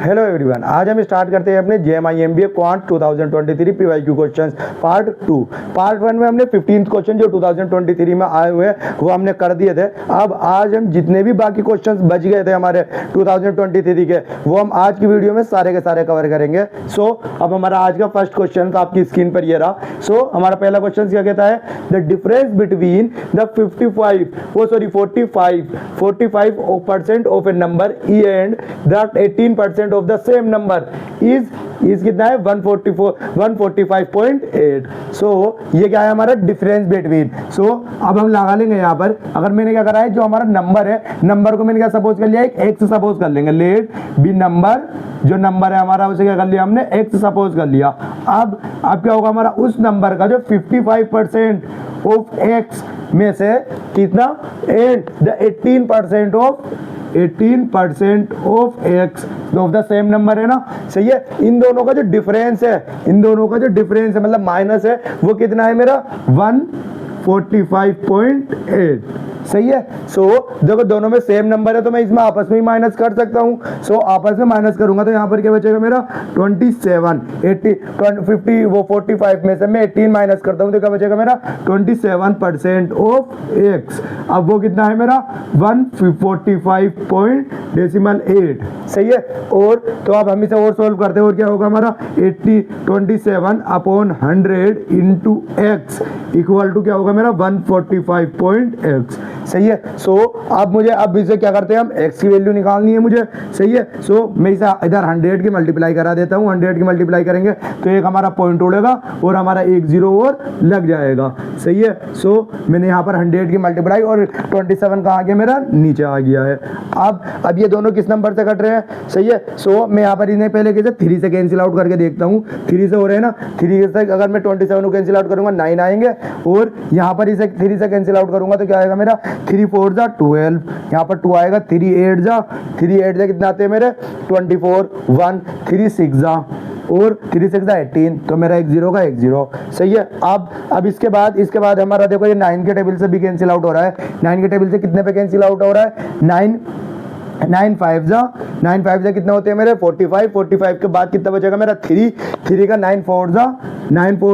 Hello everyone, आज हम start करते हैं अपने JMI MBA quant 2023 PYQ questions part 2। Part 1 में हमने 15 क्वेश्चन जो 2023 में आए हुए हैं वो हमने कर दिए थे। अब आज हम जितने भी बाकी क्वेश्चंस बच गए थे हमारे 2023 के वो हम आज की वीडियो में सारे के सारे कवर करेंगे। अब हमारा आज का फर्स्ट क्वेश्चन आपकी स्क्रीन पर ये रहा। हमारा पहला क्वेश्चन क्या कहता है, the difference between the 45% of A number E and the 18% of the same number is कितना है 145.8। ये क्या है हमारा डिफरेंस बिटवीन। अब हम लगा लेंगे यहाँ पर, अगर मैंने क्या करा है जो हमारा नंबर है, नंबर को मैंने क्या सपोज कर लिया, एक एक्स सपोज कर लेंगे। लेट बी नंबर, जो नंबर है हमारा उसे क्या कर लिया हमने, एक्स सपोज कर लिया। अब क्या होगा हमारा उस नंबर का जो 55% ऑफ एक्स में से कितना and the 18% of x of the same number है ना। सही है, इन दोनों का जो डिफरेंस है, मतलब माइनस है, वो कितना है मेरा 145.8। सही है। देखो दोनों में सेम नंबर है तो मैं इसमें आपस में ही माइनस कर सकता हूँ। आपस में माइनस करूंगा तो यहाँ पर क्या बचेगा मेरा 27, 80, 50, वो 45 में से मैं 18 माइनस करता हूँ तो क्या बचेगा मेरा 27% ऑफ एक्स। अब वो कितना है मेरा 145.8। सही है। और तो अब हम इसे और सोल्व करते हैं, और क्या होगा हमारा 27/100 इंटू एक्स इक्वल टू क्या होगा मेरा 145.x। सही है। अब इसे क्या करते हैं हम, x की वैल्यू निकालनी है मुझे। सही है। मैं इसे इधर 100 की मल्टीप्लाई करा देता हूँ। 100 की मल्टीप्लाई करेंगे तो एक हमारा पॉइंट उड़ेगा और हमारा एक जीरो और लग जाएगा। सही है। मैंने यहाँ पर 100 की मल्टीप्लाई और 27 कहाँ गया मेरा, नीचे आ गया है। अब ये दोनों किस नंबर से कट रहे हैं। सही है। मैं यहाँ पर इन्हें पहले कैसे 3 से कैंसिल आउट करके देखता हूँ। 3 से हो रहे हैं ना, 3 से अगर मैं 27 को कैंसिल आउट करूंगा 9 आएंगे, और यहाँ पर इसे 3 से कैंसिल आउट करूंगा तो क्या आएगा मेरा 3 4 जा 12, यहाँ पर 2 आएगा, 3 8 जा कितने आते हैं मेरे 24, 1 3 6 जा और 3 6 जा 18, तो मेरा एक जीरो का एक जीरो। सही है। अब इसके बाद हमारा देखो ये 9 के टेबल से भी कैंसिल आउट हो रहा है। 9 के टेबल से कितने पे कैंसिल आउट हो रहा है, 9 5 जा कितने होते हैं मेरे 45 के बाद कितना बचेगा मेरा 3 का 9 4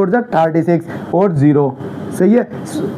जा 36 और 0। सही है।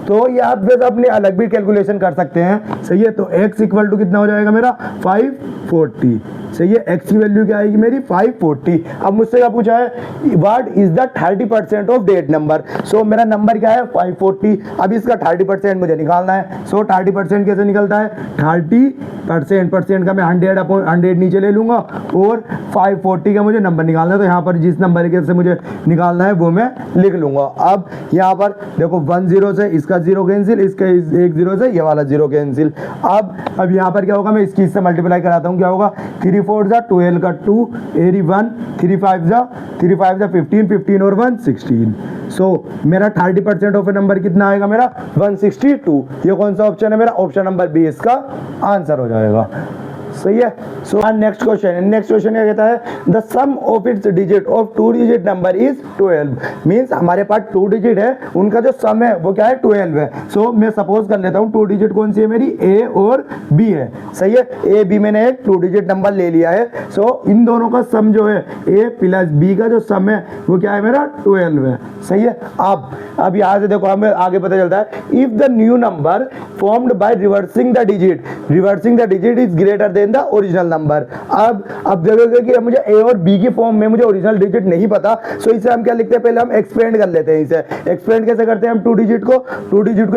तो ये आप बस अपने अलग भी कैलकुलेशन कर सकते हैं। सही है। तो x इक्वल टू कितना हो जाएगा मेरा 540। सही है। x की वैल्यू क्या आएगी मेरी 540। अब मुझसे क्या पूछा है, what is the 30% of that number. मेरा नंबर क्या है 540। अब इसका 30% मुझे निकालना है। 30% कैसे निकलता है, 30% का मैं 100 नीचे ले लूंगा और 540 का मुझे नंबर निकालना है, तो यहाँ पर जिस नंबर के से मुझे निकालना है वो मैं लिख लूंगा। अब यहाँ पर देखो 1 0 से इसका 0 कैंसिल, इसका 1 0 से ये वाला 0 कैंसिल। अब यहाँ पर क्या होगा, मैं इसकी इससे मल्टीप्लाई कराता हूँ। क्या होगा 3 4 जा 12 का 2 एरी 1, 3 5 जा 15 और 1 16। मेरा 30% ऑफ ए नंबर कितना आएगा मेरा 162। ये कौन सा ऑप्शन है मेरा, ऑप्शन नंबर बी इसका आंसर हो जाएगा। सही है। नेक्स्ट क्वेश्चन क्या कहता है, the sum of its digit of 2 digit number is 12। Means हमारे पास 2 डिजिट है, उनका जो सम है वो क्या है 12 है। मैं सपोज कर लेता हूँ 2 डिजिट कौन सी है मेरी, ए और बी है। सही है। ए बी मैंने एक 2 डिजिट नंबर ले लिया है। इन दोनों का सम जो है ए प्लस बी का जो सम है वो क्या है मेरा 12 है। सही है। अब यहाँ से देखो हमें आगे पता चलता है, if the new number formed by reversing the digit is greater than the original number. अब देखोगे कि मुझे ए और बी की फॉर्म में मुझे ओरिजिनल डिजिट नहीं पता, इसे हम क्या लिखते हैं, पहले हम एक्सपेंड कर लेते हैं। इसे एक्सपेंड कैसे करते हैं हम 2 डिजिट को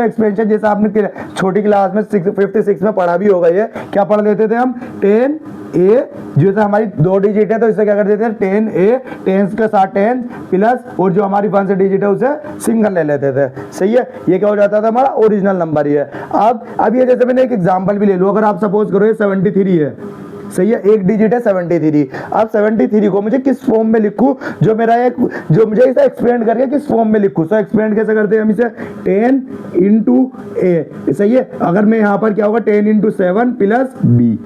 एक्सपेंशन जैसे आपने छोटी क्लास में 56 में पढ़ा भी होगा। ये क्या पढ़ लेते थे हम 10 ए, जैसे हमारी 2 डिजिट है तो इसे क्या कर देते हैं 10 ए, 10 के साथ 10 प्लस और जो हमारी 1 से डिजिट है उसे सिंगल ले लेते थे। सही है। ये क्या हो जाता था हमारा ओरिजिनल नंबर ही है। अब ये जैसे मैंने एक एग्जांपल भी ले लूं, अगर आप सपोज करो ये 73 है। सही है। एक डिजिट है 73। अब 73 को मुझे किस फॉर्म में लिखूं, जो मुझे इसे एक्सपेंड करके किस फॉर्म में लिखूं। एक्सपेंड कैसे करते हैं हम इसे 10 इंटू ए। सही है। अगर मैं यहाँ पर क्या होगा 10 इंटू 7 प्लस बी,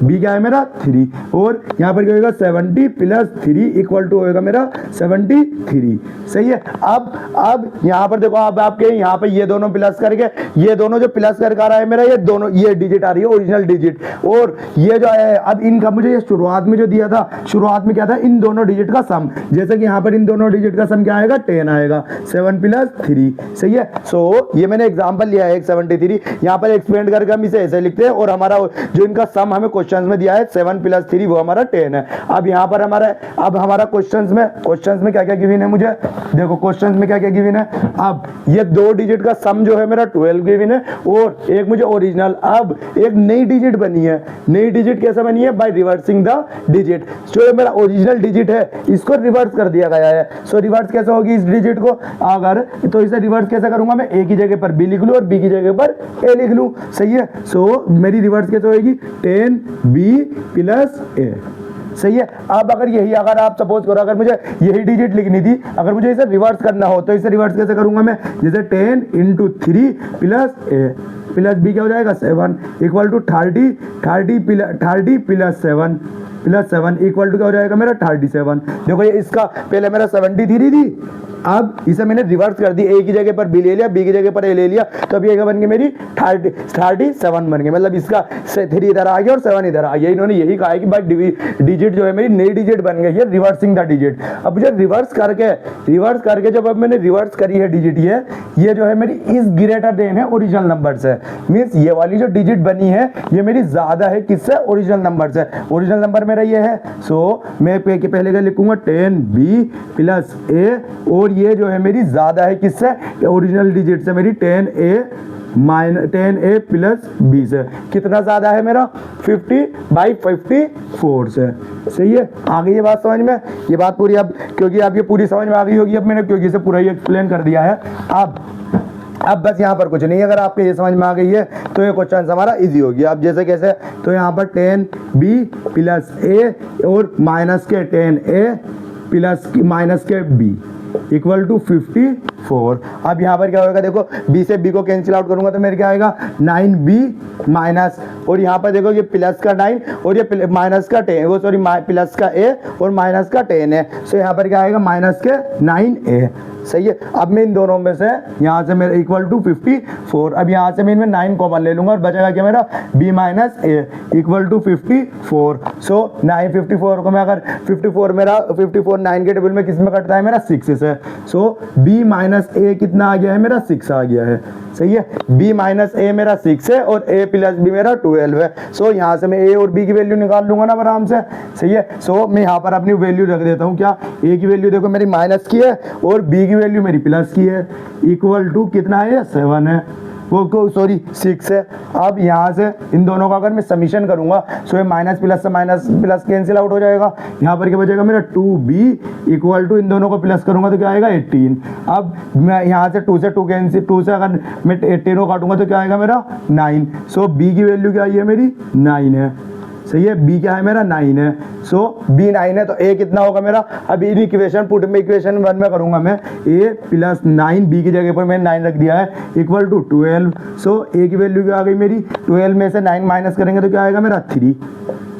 बी क्या है मेरा 3, और यहाँ पर क्या होगा 70 प्लस 3 इक्वल टू होगा मेरा 73। सही है। अब यहाँ पर देखो, अब आपके यहाँ पे ये दोनों प्लस करके, ये दोनों जो प्लस करके आ रहा है मेरा, ये दोनों ये डिजिट आ रही है ओरिजिनल डिजिट, और ये जो है अब इनका मुझे ये शुरुआत में जो दिया था, शुरुआत में क्या था, इन दोनों डिजिट का सम, जैसे कि यहाँ पर इन दोनों डिजिट का सम क्या आएगा 10 आएगा, 7 प्लस 3। सही है। सो ये मैंने एग्जांपल लिया है 73, यहाँ पर एक्सपेंड करके हम इसे ऐसे लिखते हैं, और हमारा जो इनका सम हमें क्वेश्चन में दिया है 7 प्लस 3 वो हमारा 10 है। अब यहाँ पर हमारा क्वेश्चन में क्या क्या गिवन है, मुझे देखो क्वेश्चन में क्या क्या गिवन है। अब ये 2 डिजिट का सम जो है मेरा 12 गिवन है, और एक मुझे ओरिजिनल, अब एक नई डिजिट बनी है। नई डिजिट कैसे बनी है, बाय रिवर्सिंग द डिजिट। जो मेरा ओरिजिनल डिजिट है इसको रिवर्स कर दिया गया है। सो रिवर्स कैसे होगी इस डिजिट को, अगर तो इसे रिवर्स कैसे करूंगा मैं, ए की जगह पर बी लिख लूं और बी की जगह पर ए लिख लूं। सही है। सो मेरी रिवर्स कैसे होगी 10b प्लस ए। सही है। अब अगर आप सपोज करो, अगर मुझे यही डिजिट लिखनी थी, अगर मुझे इसे रिवर्स करना हो तो इसे रिवर्स कैसे करूंगा मैं, जैसे 10 into 3 plus A plus B क्या हो जाएगा 7 equal to 30 plus 7 equal to क्या हो जाएगा मेरा 37। देखो ये इसका पहले मेरा 73 थी, अब इसे मैंने रिवर्स कर दी, ए की जगह पर बी ले लिया, बी की जगह पर ए ले लिया, तो अब ये क्या बन गई मेरी 37 बन गई। मतलब इसका 3 इधर आ गया और 7 इधर आ गया। इन्होंने यही कहा है कि भाई डिजिट जो है मेरी नई डिजिट बन गई है, रिवर्सिंग द डिजिट। अब मुझे रिवर्स करके जब अब मैंने रिवर्स करी है डिजिट, ये जो है मेरी इस ग्रेटर देन है ओरिजिनल नंबर से, मीन्स ये वाली जो डिजिट बनी है ये मेरी ज्यादा है किससे, ओरिजिनल नंबर से। ओरिजिनल नंबर मेरा ये है। सो मैं पहले क्या लिखूंगा 10b प्लस ए, और ये जो है मेरी ज्यादा है किससे, ओरिजिनल डिजिट से, मेरी 10a प्लस b से। कितना ज्यादा है मेरा 50/54 से। सही है। आ गई ये बात समझ में, ये बात पूरी, अब क्योंकि आप ये पूरी समझ में आ गई होगी, अब मैंने क्योंकि इसे पूरा ही एक्सप्लेन कर दिया है। अब बस यहाँ पर कुछ नहीं, अगर आपके ये समझ में आ गई है तो ये क्वेश्चन हमारा इजी हो गया। अब जैसे कैसे, तो यहाँ पर 10b प्लस ए और माइनस के 10a प्लस माइनस के b इक्वल टू 54। अब यहाँ पर क्या होगा, देखो b से b को कैंसिल आउट करूंगा तो मेरे क्या आएगा 9b माइनस, और यहाँ पर देखो ये प्लस का 9 और ये माइनस का 10, वो सॉरी प्लस का a और माइनस का 10 है। सो यहाँ पर क्या आएगा माइनस के 9a। सही है। अब मैं इन दोनों में से यहाँ से मेरा इक्वल टू 54, अब यहाँ से मैं इनमें 9 कॉमन ले लूंगा और बचेगा क्या मेरा b minus A equal to 54। So 954 को मैं अगर 54 9 के टेबल में किस में कटता है मेरा 6 से। सो b माइनस ए कितना आ गया है मेरा 6 आ गया है। सही है। b माइनस ए मेरा 6 है और a प्लस b मेरा 12 है। सो यहाँ से मैं a और b की वैल्यू निकाल लूंगा ना आराम से। सही है। सो मैं यहाँ पर अपनी वैल्यू रख देता हूँ, क्या a की वैल्यू देखो मेरी माइनस की है और b की वैल्यू मेरी प्लस की है, इक्वल टू कितना है 7 है, वो सॉरी 6 है। अब यहाँ से इन दोनों का अगर मैं समीशन करूंगा, सो ये माइनस प्लस से माइनस प्लस कैंसिल आउट हो जाएगा। यहाँ पर क्या बचेगा मेरा 2b इक्वल टू, इन दोनों को प्लस करूंगा तो क्या आएगा 18। अब मैं यहाँ से 2 से अगर मैं 18 को काटूंगा तो क्या आएगा मेरा 9। सो b की वैल्यू क्या आई है मेरी 9 है। सही है। b क्या है मेरा 9 है। सो b 9 है तो a कितना होगा मेरा, अब इन इक्वेशन पुट में इक्वेशन 1 में करूंगा मैं, a प्लस 9 b की जगह पर मैंने 9 रख दिया है इक्वल टू 12। सो a की वैल्यू क्या आ गई मेरी, 12 में से 9 माइनस करेंगे तो क्या आएगा मेरा 3।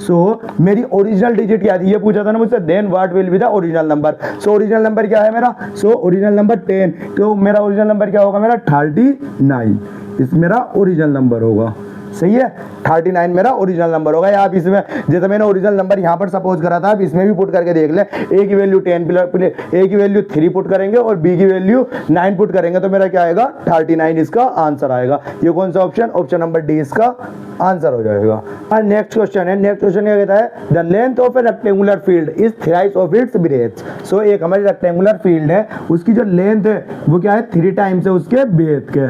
सो मेरी ओरिजिनल डिजिट क्या थी, ये पूछा था ना मुझसे, then what will be the original number. So original number क्या है मेरा, सो ओरिजिनल नंबर 10, तो मेरा ओरिजिनल नंबर क्या होगा मेरा 39, इस मेरा ओरिजिनल नंबर होगा। सही है। 39 मेरा ओरिजिनल नंबर होगा। या आप इसमें जैसे मैंने ओरिजिनल नंबर यहाँ पर सपोज करा था, आप इसमें भी पुट करके देख ले, a की वैल्यू 10 a की वैल्यू 3 पुट करेंगे और b की वैल्यू 9 पुट करेंगे तो मेरा क्या आएगा 39 इसका आंसर आएगा। ये कौन सा ऑप्शन नंबर डी इसका आंसर हो जाएगा। और नेक्स्ट क्वेश्चन है, नेक्स्ट क्वेश्चन क्या कहता है, the length of a rectangular field is thrice of its breadth. So एक हमारी रेक्टेंगुलर फील्ड है, उसकी जो लेंथ है वो क्या है 3 टाइम्स है उसके ब्रेथ के।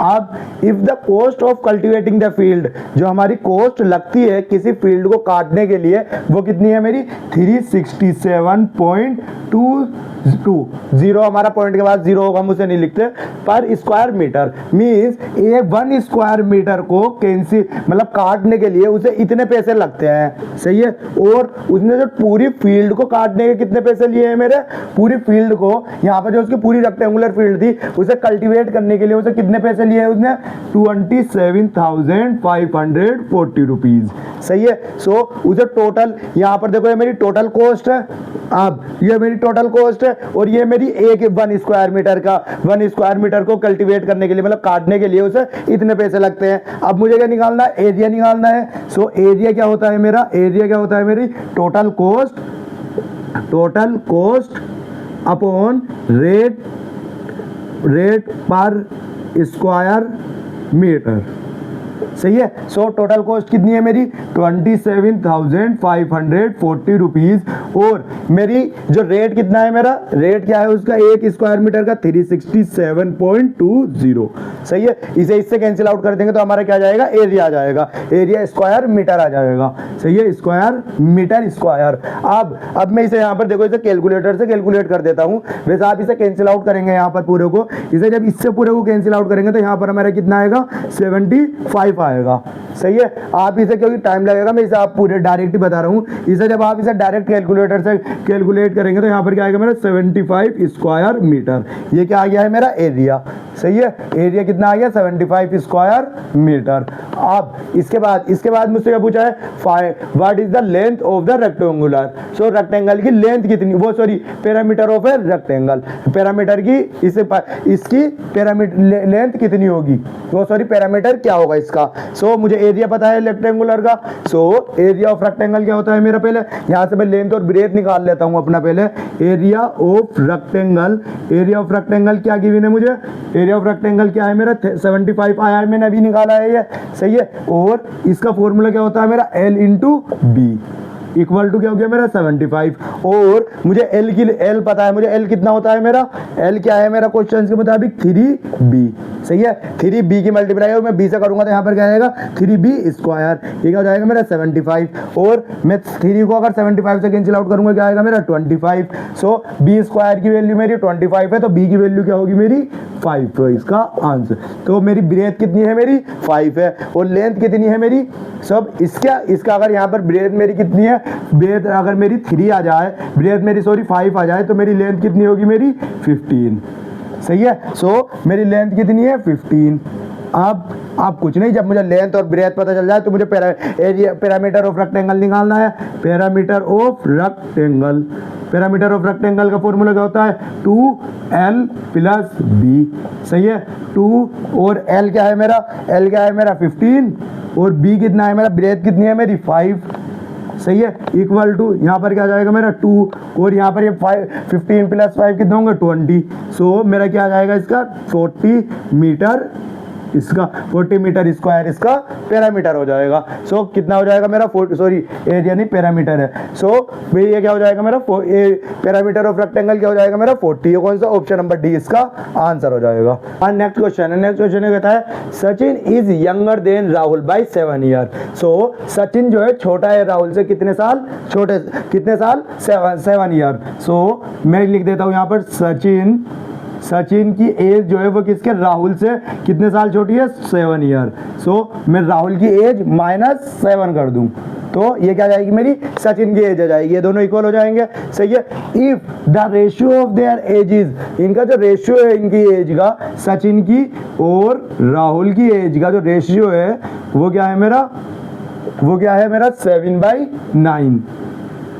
अब if the cost of cultivating the field, जो हमारी कॉस्ट लगती है किसी फील्ड को काटने के लिए, वो कितनी है मेरी 367.220, हमारा पॉइंट के बाद 0 होगा, हम उसे नहीं लिखते, पर square metre. Means 1 square metre को कैंसिल मतलब काटने के लिए उसे इतने पैसे लगते हैं। सही है। और उसने जो पूरी फील्ड को काटने के कितने पैसे लिए हैं मेरे, पूरी फील्ड को, यहाँ पर जो उसकी पूरी रेक्टेंगुलर फील्ड थी उसे कल्टीवेट करने के लिए उसे कितने पैसे लिए हैं उसने 27,500 540 रुपीज़। सही है। सो उसे टोटल यहाँ पर देखो, ये मेरी टोटल कॉस्ट है। अब ये मेरी टोटल कॉस्ट है और ये मेरी एक 1 स्क्वायर मीटर का, 1 स्क्वायर मीटर को कल्टीवेट करने के लिए, मतलब काटने के लिए उसे इतने पैसे लगते हैं। अब मुझे क्या निकालना है? एरिया निकालना है। सो एरिया क्या होता है मेरा? एरिया क्या होता है मेरी? टोटल कॉस्ट अपॉन रेट पर स्क्वायर मीटर। सही है। सो टोटल कॉस्ट कितनी है मेरी? 27,540 रुपीज़। और मेरी जो रेट कितना है मेरा? रेट क्या है उसका? 1 स्क्वायर मीटर का 367.20। सही है। इसे इससे कैंसिल आउट कर देंगे तो हमारा क्या जाएगा? एरिया आ जाएगा। एरिया स्क्वायर मीटर आ जाएगा। सही है। Square metre square. अब मैं इसे यहाँ पर देखो, इसे कैलकुलेटर से कैलकुलेट कर देता हूँ। वैसे आप इसे कैंसिल आउट करेंगे यहाँ पर पूरे को। इसे जब इससे पूरे को कैंसिल आउट करेंगे तो यहाँ पर हमारा कितना आएगा? 75 आएगा। सही है। आप इसे, क्योंकि टाइम लगेगा, मैं इसे आप पूरे डायरेक्ट ही बता रहा हूँ। इसे जब आप इसे डायरेक्ट कैलकुलेटर से कैलकुलेट करेंगे तो यहाँ पर क्या आएगा मेरा? 75 स्क्वायर मीटर। ये क्या आ गया है मेरा? एरिया। सही है। एरिया कितना आ गया? 75 स्क्वायर मीटर। अब इसके बाद मुझसे क्या पूछा है? What is the length of the rectangular. So rectangle की लेंथ कितनी, वो sorry parameter of a rectangle, parameter की इसकी पैरामीटर लेंथ कितनी होगी, वो सॉरी पैरामीटर क्या होगा इसका। सो मुझे एरिया पता है रेक्टेंगुलर का। सो एरिया ऑफ रेक्टेंगल क्या होता है मेरा? पहले यहाँ से मैं लेंथ और ब्रेथ निकाल लेता हूँ अपना। पहले area of rectangle, area of rectangle क्या गिवन है मुझे? एरिया ऑफ रेक्टेंगल क्या है मेरा? 75 आया है, मैंने अभी निकाला है ये। सही है। और इसका फॉर्मूला क्या होता है मेरा? L into B equal to क्या हो गया मेरा? 75। और मुझे L पता है मुझे। L कितना होता है मेरा? L क्या है मेरा क्वेश्चन के मुताबिक? 3B। सही है। 3B की मल्टीप्लाई और मैं B से करूंगा तो यहाँ पर क्या आएगा? 3B square. ये क्या हो जाएगा मेरा? 75। और मैं 3 को अगर 75 से कैंसिल आउट करूंगा क्या आएगा मेरा? 25। सो B स्क्वायर की वैल्यू मेरी 25 है, तो B की वैल्यू क्या होगी मेरी? 5 है इसका आंसर। तो मेरी ब्रेथ कितनी है मेरी? 5 है। और लेंथ कितनी है मेरी? सब इसका अगर यहाँ पर ब्रेथ मेरी कितनी है? ब्रेथ अगर मेरी 3 आ जाए, ब्रेथ मेरी सॉरी 5 आ जाए, तो मेरी लेंथ कितनी होगी मेरी? 15। सही है। सो मेरी लेंथ कितनी है? 15। अब कुछ नहीं, जब मुझे लेंथ और ब्रेथ पता चल जाए तो मुझे पैरामीटर ऑफ रेक्टेंगल निकालना है। पैरामीटर ऑफ रेक्टेंगल का फॉर्मूला क्या होता है? 2L plus B। सही है। 2 और L क्या है मेरा? L क्या है मेरा? 15। और B कितना है मेरा? ब्रेथ कितनी है मेरी? 5। सही है। इक्वल टू यहाँ पर क्या जाएगा मेरा? 2 और यहाँ पर ये 15 प्लस 5 कितना होंगे? 20। सो मेरा क्या आ जाएगा इसका? 40 मीटर, इसका 40 मीटर स्क्वायर इसका पैरामीटर हो जाएगा। सो कितना हो जाएगा मेरा? सॉरी एरिया नहीं, पैरामीटर है। सो भाई ये क्या हो जाएगा मेरा? पैरामीटर ऑफ रेक्टेंगल क्या हो जाएगा मेरा? 40। ये कौन सा? ऑप्शन नंबर डी इसका आंसर हो जाएगा। और नेक्स्ट क्वेश्चन है। नेक्स्ट क्वेश्चन कहता है Sachin is younger than Rahul by 7 year. So Sachin जो है छोटा है राहुल से कितने साल? कितने साल? 7 ईयर। सो मैं लिख देता हूँ यहाँ पर सचिन की एज जो है वो किसके? राहुल से कितने साल छोटी है? 7 ईयर। सो मैं राहुल की एज -7 कर दूं तो ये क्या जाएगी मेरी? सचिन की एज आ जाएगी। ये दोनों इक्वल हो जाएंगे। सही है। If the ratio of their edges, इनका जो रेशियो है इनकी एज का, सचिन की और राहुल की एज का जो रेशियो है वो क्या है मेरा? वो क्या है मेरा? 7/9।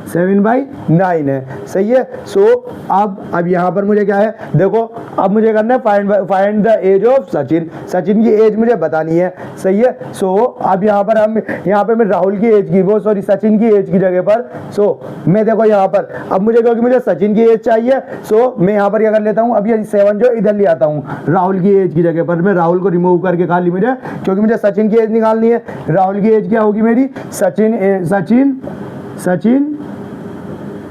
7/9 है। सही है। सो अब यहाँ पर मुझे क्या है? देखो अब मुझे करना है find the age of Sachin. Sachin की एज मुझे बतानी है। सही है। सो अब यहाँ पर मैं राहुल की एज की, वो सॉरी सचिन की एज की जगह पर, मैं देखो यहाँ पर अब मुझे, क्योंकि मुझे सचिन की एज चाहिए, मैं यहाँ पर क्या कर लेता हूँ? अब ये 7 जो इधर ले आता हूँ राहुल की एज की जगह पर। मैं राहुल को रिमूव करके खाली मुझे, क्योंकि मुझे सचिन की एज निकालनी है। राहुल की एज क्या होगी मेरी? सचिन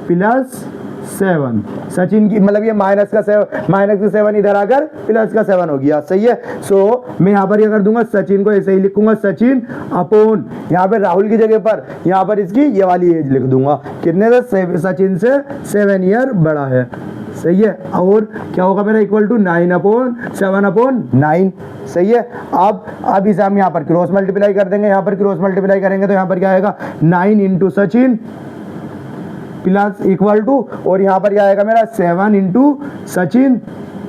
प्लस 7। सचिन की मतलब ये माइनस का 7 इधर आकर प्लस का 7 हो गया। सही है। सो मैं यहाँ पर ये कर दूंगा, सचिन को ऐसे ही लिखूंगा, सचिन अपॉन यहाँ पे राहुल की जगह पर यहाँ पर इसकी ये वाली एज लिख दूंगा। कितने से? सचिन से 7 ईयर बड़ा है। सही है। और क्या होगा मेरा? Equal to 9/7/9। सही है। अब इसे हम यहाँ पर क्रॉस मल्टीप्लाई कर देंगे। यहाँ पर क्रॉस मल्टीप्लाई करेंगे तो यहाँ पर क्या आएगा? 9 into Sachin plus equal to, और यहाँ पर क्या आएगा मेरा? 7 इंटू सचिन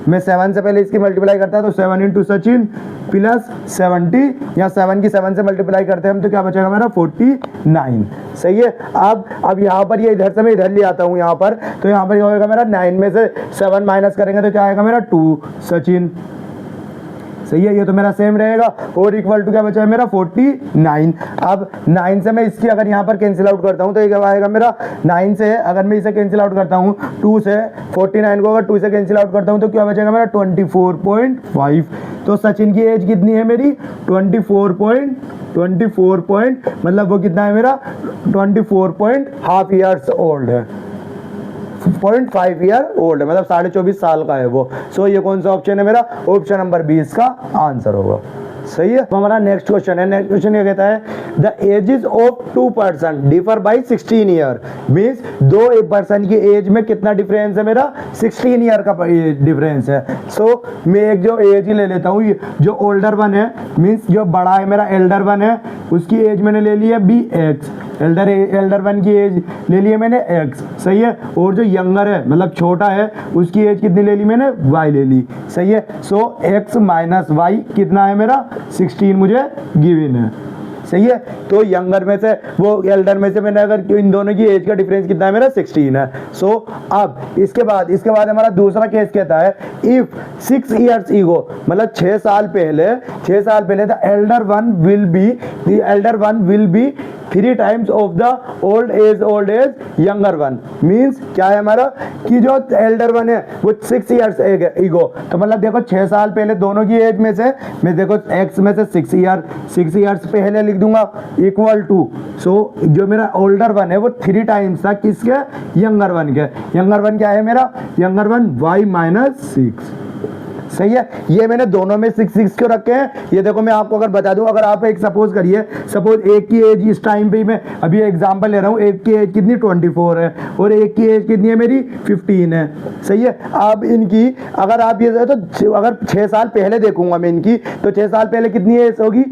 मैं 7 से पहले इसकी मल्टीप्लाई करता है तो 7 इंटू सचिन प्लस 70, या 7 की 7 से मल्टीप्लाई करते हैं हम तो क्या बचेगा मेरा 49। सही है। अब यहाँ पर ये इधर से मैं इधर ले आता हूँ यहाँ पर, तो यहाँ पर क्या होगा मेरा 9 में से 7 माइनस करेंगे तो क्या आएगा मेरा 2 सचिन। सही है, ये तो मेरा सेम रहेगा। और इक्वल टू क्या बचा है मेरा 49। अब 9 से मैं इसकी अगर यहाँ पर कैंसिल आउट करता हूँ तो ये क्या आएगा मेरा 9 से, अगर मैं इसे कैंसिल आउट करता हूँ 2 से, 49 को अगर 2 से कैंसिल आउट करता हूँ तो क्या बचेगा मेरा 24.5। तो सचिन की एज कितनी है मेरी 24 मतलब वो कितना है मेरा 24.5 ईयर्स ओल्ड है, 0.5 ईयर ओल्ड है, मतलब 24.5 साल का है वो। सो ये कौन सा ऑप्शन है मेरा, ऑप्शन नंबर 20 का आंसर होगा। सही है। तो हमारा नेक्स्ट क्वेश्चन है, नेक्स्ट क्वेश्चन ये कहता है the ages of 2 person differ by 16 year, means दो एक पर्सन की एज में कितना डिफरेंस है मेरा 16 ईयर का डिफरेंस है। सो मैं एक जो एज ही ले लेता हूँ, जो ओल्डर वन है मीन्स जो बड़ा है मेरा एल्डर वन है, उसकी एज मैंने ले ली है BX, एल्डर वन की एज ले ली है मैंने X। सही है। और जो यंगर है मतलब छोटा है उसकी एज कितनी ले ली मैंने Y ले ली। सही है। सो X माइनस Y कितना है मेरा 16 मुझे गिवन है। सही है। तो यंगर में से वो एल्डर में से मैंने अगर इन दोनों की एज का डिफरेंस कितना है मेरा 16 है। सो अब इसके बाद हमारा दूसरा केस कहता है इफ 6 इयर्स ईगो, मतलब 6 साल पहले the Elder one will be 3 times of the old age younger one. Means क्या है हमारा कि जो एल्डर वन है वो 6 इयर्स ईगो, तो मतलब देखो 6 साल पहले दोनों की एज में से मैं देखो x में से 6 इयर्स पहले लिख दूंगा इक्वल टू, सो जो मेरा ओल्डर वन है वो 3 टाइम्स था किसके यंगर वन के। यंगर वन क्या है मेरा यंगर वन y माइनस 6। सही है। ये मैंने दोनों में 6 क्यों रखे हैं, ये देखो मैं आपको अगर बता दूं, अगर आप एक सपोज एक की एज इस टाइम पे मैं अभी एग्जांपल ले रहा हूं, एक की एज कितनी 24 है और एक की एज कितनी है मेरी 15 है। सही है। अब इनकी अगर आप ये तो अगर 6 साल पहले देखूंगा मैं इनकी, तो 6 साल पहले कितनी एज होगी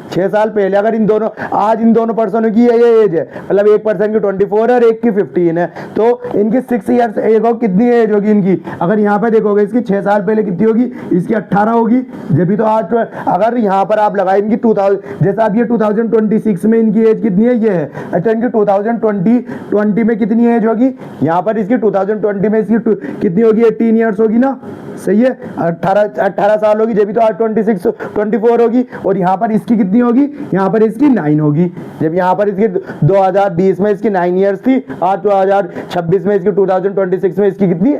6 साल पहले, अगर इन दोनों पर्सनों की ये एज है, मतलब एक पर्सन की 24 है और एक की 15 है, तो इनकी 6 इयर्स एज हो कितनी एज होगी इनकी, अगर यहाँ पे देखोगे इसकी 6 साल पहले कितनी होगी, इसकी 18 होगी। जब भी तो आज अगर यहाँ पर आप लगाए इनकी 2000, जैसा अब ये 2026 में इनकी एज कितनी है ये है, अच्छा इनकी 2020 में कितनी एज होगी, यहाँ पर इसकी 2020 में इसकी कितनी होगी 18 ईयर्स होगी ना। सही है। 18 साल होगी, जब भी तो आज 24 होगी, और यहाँ पर इसकी कितनी होगी, यहाँ पर इसकी 9 होगी। जब यहाँ पर इसकी 2020 में इसकी 9 इयर्स थी, आज 2026 में इसकी 2026 में इसकी कितनी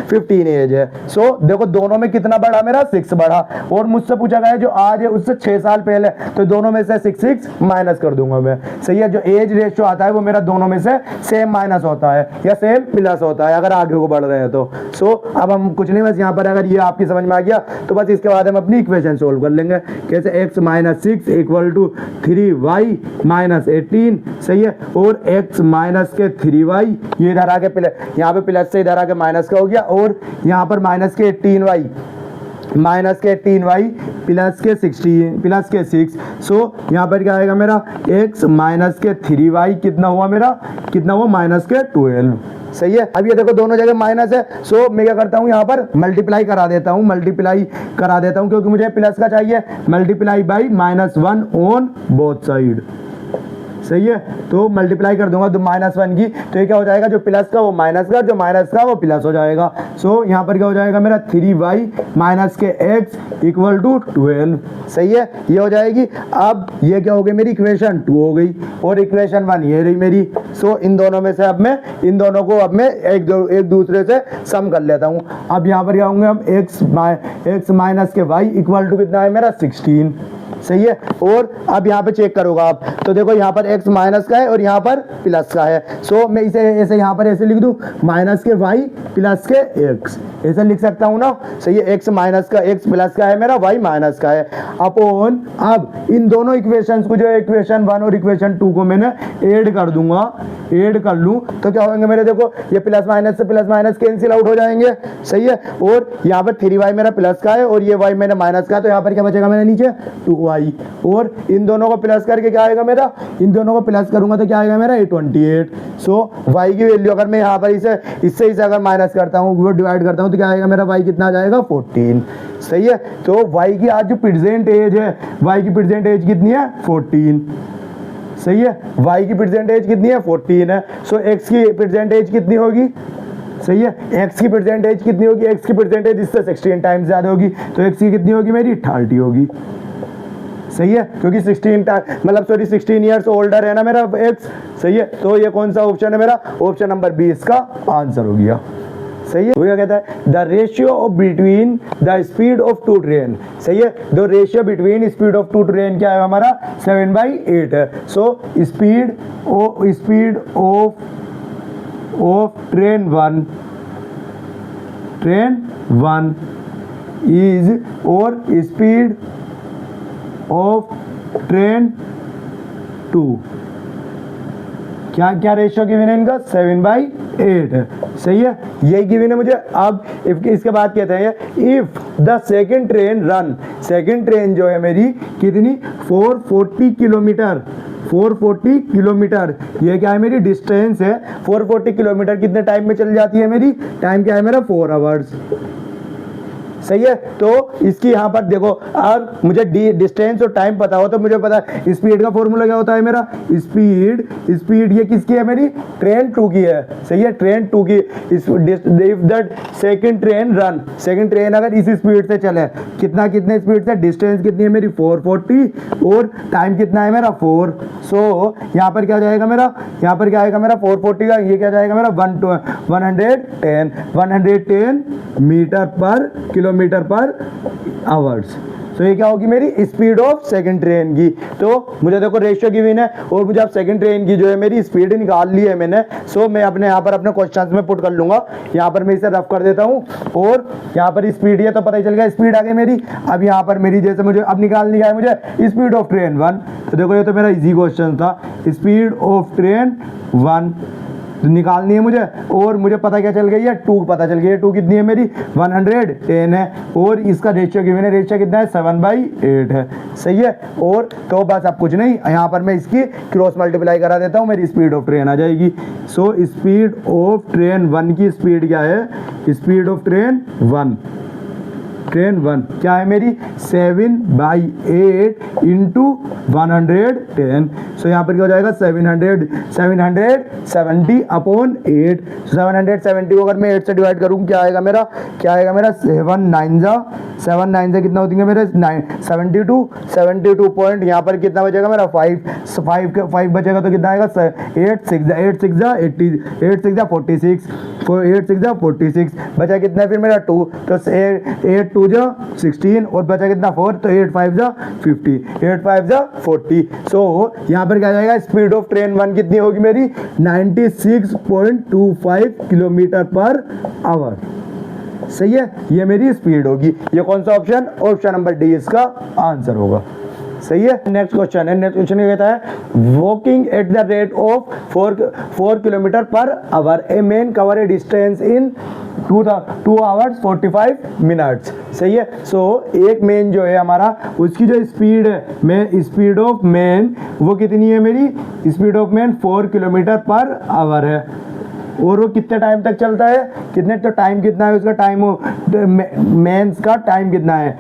15 एज है। सो देखो दोनों में कितना बढ़ा मेरा 6 बढ़ा, और मुझसे पूछा गया जो आज है उससे 6 साल पहले, तो दोनों में से 6 माइनस कर दूंगा मैं। सही है। जो एज रेशियो आता है वो मेरा दोनों में से सेम माइनस होता है या सेम प्लस होता है अगर आगे को बढ़ रहे हैं तो। सो अब हम कुछ नहीं, बस यहाँ पर अगर ये आपकी समझ में आ गया तो बस इसके बाद हम अपनी इक्वेशन सोल्व कर लेंगे। कैसे x minus 6 equal to 3y minus 18। सही है। और x माइनस के 3y, ये इधर आके प्लस, यहाँ पे प्लस से इधर आके माइनस का हो गया, और यहाँ पर माइनस के 18y प्लस के 16 प्लस के 6। सो यहाँ पर क्या आएगा मेरा x माइनस के 3y कितना हुआ मेरा, कितना हुआ माइनस के 12। सही है। अब ये देखो दोनों जगह माइनस है, सो मैं क्या करता हूँ यहाँ पर मल्टीप्लाई करा देता हूँ क्योंकि मुझे प्लस का चाहिए, multiply by -1 on both side. सही है। तो मल्टीप्लाई कर दूंगा तो -1 की, तो ये क्या हो जाएगा, जो प्लस का वो माइनस का, जो माइनस का वो प्लस हो जाएगा। सो यहाँ पर क्या हो जाएगा मेरा 3y माइनस के x इक्वल टू 12। सही है। ये हो जाएगी। अब ये क्या हो गई मेरी इक्वेशन 2 हो गई, और इक्वेशन 1 ये रही मेरी। सो इन दोनों में से अब मैं इन दोनों को अब मैं एक दूसरे से सम कर लेता हूँ। अब यहाँ पर क्या होंगे हम x माइनस के y इक्वल टू कितना है मेरा 16। सही है। और अब यहाँ पे चेक करोगे आप तो देखो यहाँ पर x माइनस का है और यहाँ पर प्लस का है। सो मैं इसे ऐसे यहाँ पर ऐसे लिख दूँ, माइनस के y प्लस के x, ऐसे लिख सकता हूँ ना। सही है। x माइनस का x प्लस का है मेरा, y माइनस का है अपॉन, अब इन दोनों इक्वेशंस को, जो इक्वेशन 1 और इक्वेशन 2 को मैंने ऐड कर दूंगा, ऐड कर लूँ तो क्या होंगे मेरे, देखो ये प्लस माइनस से प्लस माइनस कैंसिल आउट हो जाएंगे। सही है। और यहाँ पर 3y मेरा प्लस का है और ये y मेरा माइनस का है, तो यहाँ पर क्या बचेगा मेरे नीचे 2y। वाई, और इन दोनों को प्लस करके क्या आएगा मेरा, इन दोनों को प्लस करूंगा तो क्या आएगा मेरा 28। सो वाई की वैल्यू अगर मैं यहाँ पर इसे अगर माइनस करता हूँ, वो डिवाइड करता हूँ तो क्या आएगा मेरा वाई कितना आ जाएगा 14। सही है, तो वाई की आज जो प्रेजेंट एज है, वाई की प्रेजेंट एज कितनी है 14। सही है, y की प्रेजेंट एज कितनी है 14 है। सो x की प्रेजेंट एज कितनी होगी, सही है, x की प्रेजेंट एज कितनी होगी, x की प्रेजेंट एज इससे 16 टाइम्स ज्यादा होगी, तो x की कितनी होगी मेरी 30 होगी। सही है, क्योंकि 16 ईयर्स ओल्डर है ना मेरा x। सही है, तो ये कौन सा ऑप्शन है मेरा, ऑप्शन नंबर बी इसका आंसर हो गया। सही है, वो क्या कहता है, the ratio of between the speed of two train. सही है, the ratio between speed of two train क्या है हमारा 7/8 है। So speed of train one is, और स्पीड ऑफ ट्रेन 2, क्या क्या रेशियो गिवन है इनका 7/8 है। सही है, यही गिवन है मुझे। अब इसके बाद कहते हैं if the second train run, second train जो है मेरी कितनी 440 किलोमीटर, 440 किलोमीटर, ये क्या है मेरी डिस्टेंस है, 440 किलोमीटर कितने टाइम में चल जाती है मेरी, टाइम क्या है मेरा 4 आवर्स। सही है, तो इसकी यहाँ पर देखो, अब मुझे डिस्टेंस और टाइम पता हो तो मुझे पता है स्पीड का फॉर्मूला क्या होता है मेरा, स्पीड ये किसकी है मेरी, ट्रेन 2 की है। सही है, ट्रेन 2 की, if that second train run, second train अगर इसी स्पीड से चले, कितने स्पीड से, डिस्टेंस कितनी है मेरी 440 और टाइम कितना है मेरा 4। सो यहाँ पर क्या जाएगा मेरा, यहाँ पर क्या आएगा मेरा 440 का, ये क्या जाएगा मेरा 110 मीटर पर किलोमीटर पर आवर्स। तो ये क्या होगी मेरी स्पीड ऑफ सेकंड ट्रेन की। तो मुझे देखो रेशियो गिवन है और मुझे अब सेकंड ट्रेन की जो है मेरी स्पीड निकाल ली है मैंने। सो मैं अपने यहाँ पर अपने क्वेश्चंस में पुट कर लूंगा, यहाँ पर मैं इसे रफ कर देता हूँ, और यहाँ पर स्पीड है तो पता ही चल गया स्पीड आ गई मेरी। अब यहाँ पर मेरी जैसे मुझे अब निकालनी है मुझे स्पीड ऑफ ट्रेन 1, तो देखो ये तो मेरा इजी क्वेश्चन था, स्पीड ऑफ ट्रेन 1 निकालनी है मुझे, और मुझे पता क्या चल गई है 2 पता चल गई है, 2 कितनी है मेरी 110 है, और इसका रेशियो गिवन है, रेशियो कितना है 7/8 है। सही है, और तो बस अब कुछ नहीं, यहाँ पर मैं इसकी क्रॉस मल्टीप्लाई करा देता हूँ, मेरी स्पीड ऑफ ट्रेन आ जाएगी। सो स्पीड ऑफ ट्रेन 1 की स्पीड क्या है, स्पीड ऑफ ट्रेन 1 क्या है मेरी 7/8 इंटू 110। सो यहाँ पर क्या हो जाएगा 770 अपॉन 8। 770 को अगर मैं 8 से डिवाइड करूँ क्या आएगा मेरा 7 9 से कितना होती है मेरे 72 पॉइंट, यहाँ पर कितना बचेगा मेरा 5 बचेगा तो कितना आएगा 8 6 46 बचा कितना है फिर मेरा 2, तो 8 2 जा 16 और बचा कितना 4, तो 8 5 जा 40। सो यहाँ पर क्या जाएगा स्पीड ऑफ ट्रेन 1 कितनी होगी मेरी 96.25 किलोमीटर पर आवर। सही है, ये मेरी स्पीड होगी। ये कौन सा ऑप्शन, ऑप्शन नंबर डी इसका आंसर होगा। सही है, नेक्स्ट क्वेश्चन है, नेक्स्ट क्वेश्चन ये कहता है walking at the rate of 4 kilometre per our a man cover A distance in 2 hours 45 minutes. सही है, सो एक मैन जो है हमारा उसकी जो स्पीड है, स्पीड ऑफ मैन वो कितनी है मेरी, speed of man 4 kilometre per our है, और वो कितने टाइम तक चलता है, कितने तो टाइम कितना है उसका, टाइम मेंस का टाइम कितना है,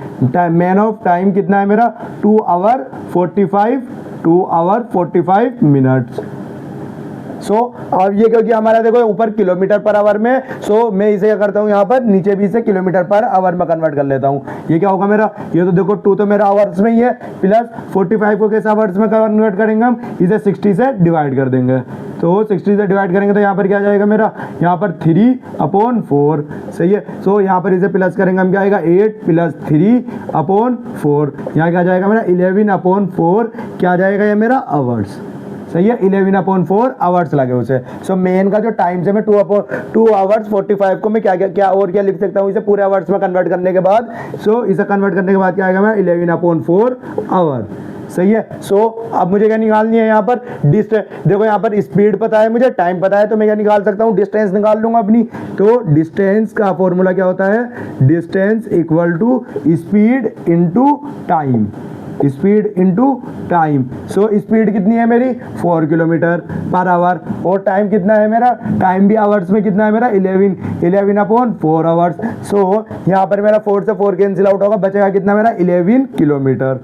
मैन ऑफ टाइम कितना है मेरा 2 आवर 45 मिनट्स। सो अब ये क्योंकि हमारा देखो ऊपर किलोमीटर पर आवर में, सो मैं इसे क्या करता हूँ यहाँ पर नीचे भी इसे किलोमीटर पर आवर में कन्वर्ट कर लेता हूँ। ये क्या होगा मेरा, ये तो देखो 2 तो मेरा आवर्स में ही है, प्लस 45 को कैसे आवर्स में कन्वर्ट करेंगे हम, इसे 60 से डिवाइड कर देंगे, तो 60 से डिवाइड करेंगे तो यहाँ पर क्या जाएगा मेरा, यहाँ पर 3/4। सही है, सो यहाँ पर इसे प्लस करेंगे हम, क्या आएगा 8 + 3/4, यहाँ क्या जाएगा मेरा 11/4, क्या जाएगा ये मेरा आवर्स। सही है, 11/4 आवर्स लगे उसे। सो मेन का जो टाइम से मैं 2 आवर्स 45 को मैं क्या और क्या लिख सकता हूँ इसे पूरे आवर्स में कन्वर्ट करने के बाद। सो इसे कन्वर्ट करने के बाद क्या आएगा मेरा 11/4 आवर। सही है, सो अब मुझे क्या निकालनी है यहाँ पर डिस्टेंस। देखो यहाँ पर स्पीड पता है मुझे, टाइम पता है, तो मैं क्या निकाल सकता हूँ, डिस्टेंस निकाल लूंगा अपनी। तो डिस्टेंस का फॉर्मूला क्या होता है, distance equal to speed into time. Speed into time. So speed कितनी है मेरी 4 किलोमीटर पर आवर, और टाइम कितना है मेरा, टाइम भी आवर्स में कितना है मेरा 11 अपॉन 4 आवर्स। सो यहाँ पर मेरा 4 से 4 कैंसिल आउट होगा, बचेगा कितना मेरा 11 किलोमीटर।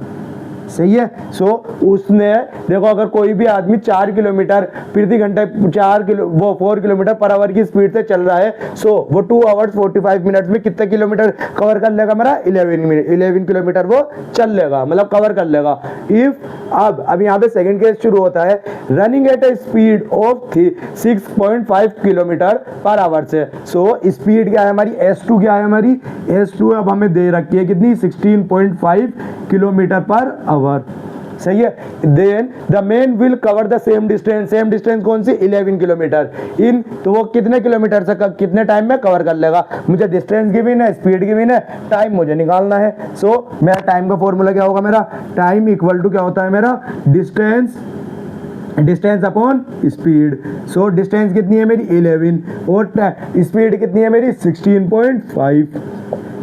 सही है। सो उसने देखो अगर कोई भी आदमी 4 किलोमीटर प्रति घंटे 4 किलोमीटर पर आवर की स्पीड से चल रहा है, सो वो 2 आवर्स 45 मिनट्स में कितने किलोमीटर कवर कर लेगा मेरा 11 किलोमीटर वो चल लेगा, मतलब कवर कर लेगा। इफ अब यहाँ पे सेकंड केस शुरू होता है, running at a speed of 6.5 kilometre per hour से। सो स्पीड क्या है हमारी, S2 क्या है हमारी, S2 अब हमें दे रखी है कितनी 16.5 किलोमीटर पर आवर। सही है। Then the man will cover the same distance कौन सी 11 किलोमीटर इन, तो वो कितने किलोमीटर से कितने टाइम में कवर कर लेगा। मुझे डिस्टेंस गिवन है, स्पीड गिवन है, टाइम मुझे निकालना है। सो मेरा टाइम का फॉर्मूला क्या होगा, मेरा टाइम इक्वल टू क्या होता है मेरा distance upon speed. So distance कितनी है मेरी 11 और स्पीड कितनी है मेरी 16.5।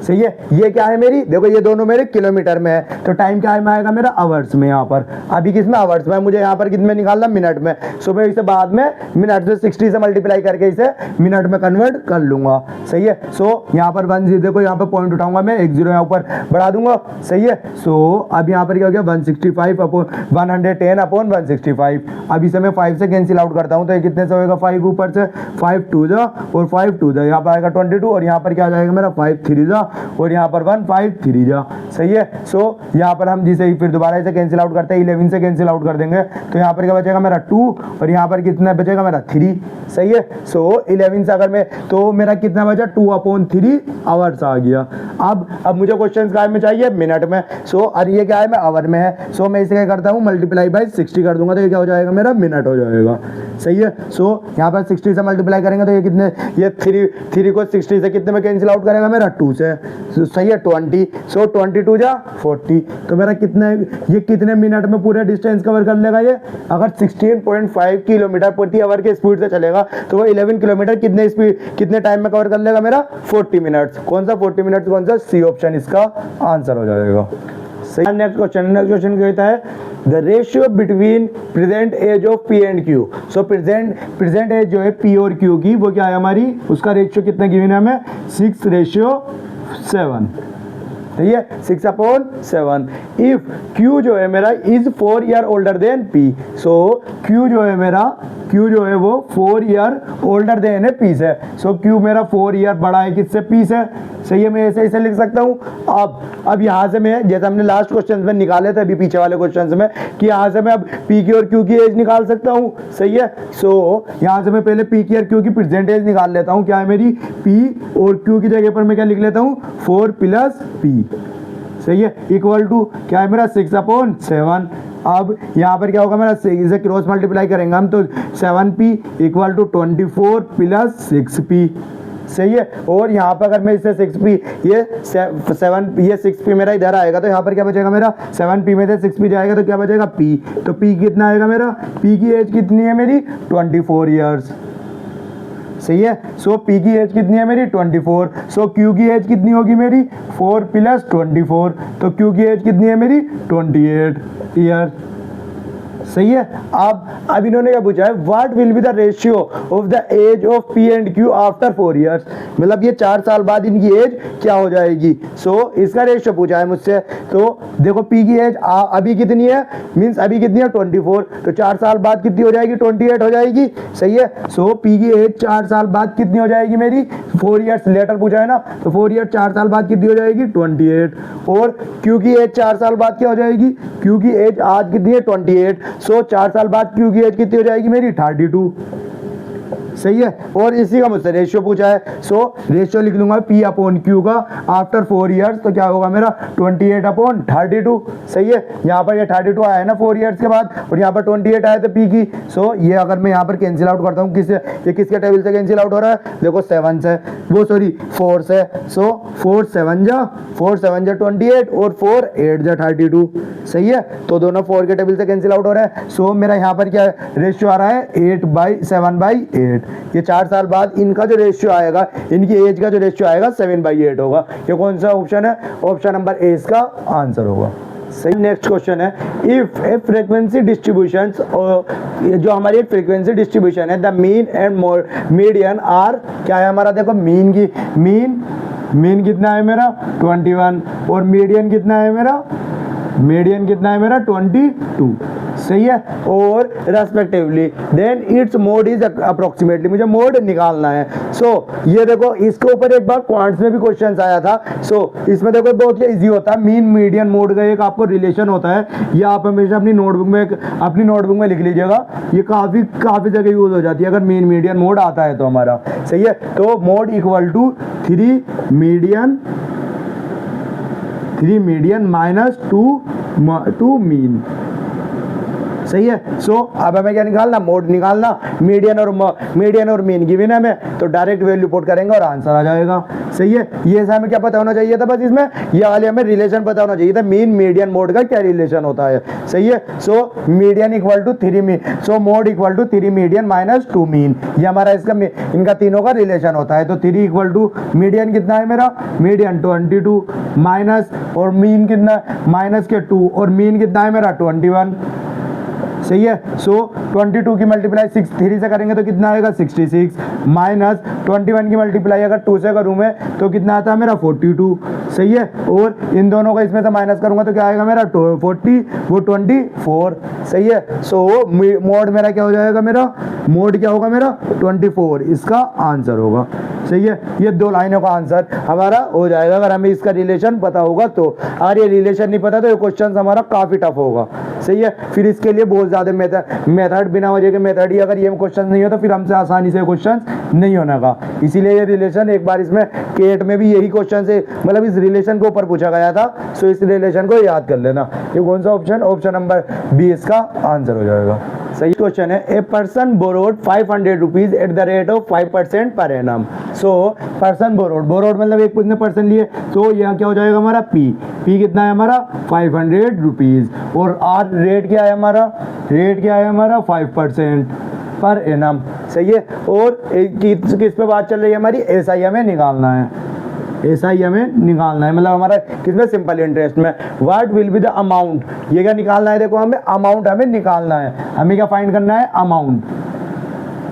सही है। ये क्या है मेरी, देखो ये दोनों मेरे किलोमीटर में है, तो टाइम क्या में आएगा मेरा आवर्स में। यहाँ पर अभी किस में आवर्स में, मुझे यहाँ पर कितने निकालना मिनट में। सो मैं इसे बाद में मिनट से 60 से मल्टीप्लाई करके इसे मिनट में कन्वर्ट कर लूंगा। सही है। सो यहाँ पर 1 देखो यहाँ पर पॉइंट उठाऊंगा मैं, 1 0 यहाँ ऊपर बढ़ा दूंगा। सही है। सो अब यहाँ पर क्या हो गया 165 अपॉन 110 अपॉन 165। अब इसे मैं 5 से कैंसिल आउट करता हूँ, तो ये कितने से होगा 5 ऊपर से 5 2 जा और 5 2 जा, यहाँ पर आएगा 22 और यहाँ पर क्या आ जाएगा मेरा 5 3 जा और यहाँ पर 1 5 3 जा। सही है। सो यहाँ पर हम जिसे फिर दोबारा इसे कैंसिल आउट करते हैं, 11 से कैंसिल आउट कर देंगे, तो यहाँ पर क्या बचेगा मेरा 2 और यहाँ पर कितना बचेगा मेरा 3। सही है। सो 11 से अगर मैं, तो मेरा कितना बचा 2/3 आवर्स आ गया। अब मुझे क्वेश्चन काय में चाहिए मिनट में। सो और ये क्या है मैं आवर में है। सो मैं इसे क्या करता हूँ मल्टीप्लाई बाय 60 कर दूंगा, तो ये क्या हो जाएगा मेरा मिनट हो जाएगा। सही है। सो यहाँ पर 60 से मल्टीप्लाई करेंगे तो ये कितने, ये 3 को 60 से कितने में कैंसिल आउट करेगा मेरा 2 से। सही है 20। सो 22 जा 40, तो मेरा कितने, ये कितने मिनट में पूरे डिस्टेंस कवर कर लेगा ये। अगर 16.5 किलोमीटर प्रति आवर के स्पीड से चलेगा तो वो 11 किलोमीटर कितने टाइम में कवर कर लेगा मेरा 40 मिनट्स। कौन सा 40 मिनट्स, कौन सा, सी ऑप्शन इसका आंसर हो जाएगा। सही। नेक्स्ट क्वेश्चन कहता है the ratio between present age of P and Q. So present age जो है पी और क्यू की, वो क्या है हमारी, उसका रेशियो कितना गिवन है हमें 6:7। ठीक है 6/7। इफ Q जो है मेरा is 4 year older than P। So Q जो है मेरा, Q जो है वो 4 ईयर ओल्डर देन है P से। सो Q मेरा 4 ईयर बड़ा है किससे, P से। सही है। मैं ऐसे लिख सकता हूँ। अब यहाँ से मैं, जैसे हमने लास्ट क्वेश्चन में निकाले थे अभी पीछे वाले क्वेश्चन में, कि यहाँ से मैं अब P की और Q की एज निकाल सकता हूँ। सही है। सो यहाँ से मैं पहले P की और Q की प्रेजेंट एज निकाल लेता हूँ। क्या है मेरी, P और Q की जगह पर मैं क्या लिख लेता हूँ 4 + P। सही है। इक्वल टू क्या है मेरा 6/7। अब यहाँ पर क्या होगा मेरा, इसे क्रॉस मल्टीप्लाई करेंगे हम, तो 7P = 24 + 6P। सही है। और यहाँ पर अगर मैं इससे 6P, ये 6P मेरा इधर आएगा, तो यहाँ पर क्या बचेगा मेरा 7P में से 6P जाएगा तो क्या बचेगा P। तो P कितना आएगा मेरा, P की एज कितनी है मेरी 24 ईयर्स। सही है। सो P की एज कितनी है मेरी 24। सो Q की एज कितनी होगी मेरी 4 + 24, तो Q की एज कितनी है मेरी 28 ईयर। सही है। अब इन्होंने क्या पूछा है, what will be the ratio of the age of P and Q after 4 years. मतलब ये 4 साल बाद इनकी एज क्या हो जाएगी। सो इसका रेशियो पूछा है मुझसे। तो देखो P की एज अभी कितनी है, मींस अभी कितनी है 24, तो 4 साल बाद कितनी हो जाएगी 28 हो जाएगी। सही है। सो P की एज 4 साल बाद कितनी हो जाएगी मेरी, 4 ईयर्स लेटर पूछा है ना, तो 4 ईयर 4 साल बाद कितनी हो जाएगी 28। और Q की एज 4 साल बाद क्या हो जाएगी, Q की एज आज कितनी है 28। सो 4 साल बाद Q की एज कितनी हो जाएगी मेरी 32। सही है। और इसी का मुझसे रेशियो पूछा है। सो रेशियो लिख लूंगा P/Q का आफ्टर 4 ईयर्स, तो क्या होगा मेरा 28/32। सही है। यहाँ पर ये 32 आया है ना 4 ईयर्स के बाद, और यहाँ पर 28 आया था P की। सो ये अगर मैं यहाँ पर कैंसिल आउट करता हूँ, ये किसके टेबल से कैंसिल आउट हो रहा है, देखो 7 से, वो सॉरी 4 से। सो 4 7 जा 28 और 4 8 जा 32। सही है। तो दोनों 4 के टेबल से कैंसिल आउट हो रहा है। सो मेरा यहाँ पर क्या रेशियो आ रहा है 8/7/8। ये 4 साल बाद इनका जो रेशियो आएगा, इनकी एज का जो रेशियो आएगा 7/8 होगा। ये कौन सा ऑप्शन है, ऑप्शन नंबर ए इसका आंसर होगा। सही। नेक्स्ट क्वेश्चन है, इफ ए फ्रीक्वेंसी डिस्ट्रीब्यूशन, जो हमारी एक फ्रीक्वेंसी डिस्ट्रीब्यूशन है, the mean and median are, क्या है हमारा, देखो मीन की मीन कितना है मेरा 21 और मीडियन कितना है मेरा, मीडियन कितना है मेरा 22, सही है, और respectively then its mode is approximately, मुझे मोड निकालना है। सो ये देखो इसके ऊपर एक बार क्वांट्स में भी क्वेश्चन आया था। सो इसमें देखो बहुत इजी होता है, मीन मीडियन मोड का एक आपको रिलेशन होता है, ये आप हमेशा अपनी नोटबुक में लिख लीजिएगा, ये काफी जगह यूज हो जाती है अगर मीन मीडियन मोड आता है तो हमारा, सही है। तो mode equal to 3 median minus 2 mean, सही है। सो अब हमें क्या निकालना, मोड निकालना, मीडियन और मीन गिवन है हमें, तो डायरेक्ट वैल्यू पुट करेंगे और आंसर आ जाएगा, सही है। ये हमें क्या पता होना चाहिए था, बस इसमें ये वाले हमें रिलेशन पता होना चाहिए था, मीन मीडियन मोड का क्या रिलेशन होता है, सही है। So median equal to 3 mean, so mode equal to 3 median minus 2 mean, ये हमारा इनका तीनों का रिलेशन होता है। तो 3 इक्वल टू मीडियन कितना है मेरा, मीडियन 22 माइनस, और मीन कितना माइनस के 2, और मीन कितना है मेरा 21, सही है। सो 22 की मल्टीप्लाई 3 से करेंगे तो कितना आएगा 66, माइनस 21 की मल्टीप्लाई अगर 2 से करूँ मैं तो कितना आता है मेरा 42, सही है। और इन दोनों का इसमें से माइनस करूंगा तो क्या आएगा मेरा 40, वो 24, सही है। सो मोड मेरा क्या हो जाएगा, मेरा मोड क्या होगा मेरा 24, इसका आंसर होगा, सही है। ये 2 लाइनों का आंसर हमारा हो जाएगा अगर हमें इसका रिलेशन पता होगा तो। अगर ये रिलेशन नहीं पता तो ये क्वेश्चन हमारा काफी टफ होगा, सही है। फिर इसके लिए बहुत ज्यादा मेथड बिना वजह के मेथड ही, अगर ये क्वेश्चन नहीं हो तो फिर हमसे आसानी से क्वेश्चन नहीं होने का। इसीलिए ये रिलेशन एक बार इसमें केट में भी यही क्वेश्चन से, मतलब इस रिलेशन के ऊपर पूछा गया था, सो इस रिलेशन को याद कर लेना। ये कौन सा ऑप्शन नंबर 20 का आंसर हो जाएगा, सही। क्वेश्चन है, a person borrowed 500 rupees at the rate of 5% per annum. So person borrowed मतलब एक ने पर्सन लिए, तो यह क्या हो जाएगा हमारा पी कितना है हमारा 500 रुपीज, और आर रेट क्या है हमारा 5% पर एनम, सही है। और किस पे बात चल रही है हमारी, एसआई हमें निकालना है, मतलब हमारा किसमें, सिंपल इंटरेस्ट में। What will be the amount, ये क्या निकालना है, देखो हमें अमाउंट हमें निकालना है, हमें क्या फाइंड करना है, अमाउंट,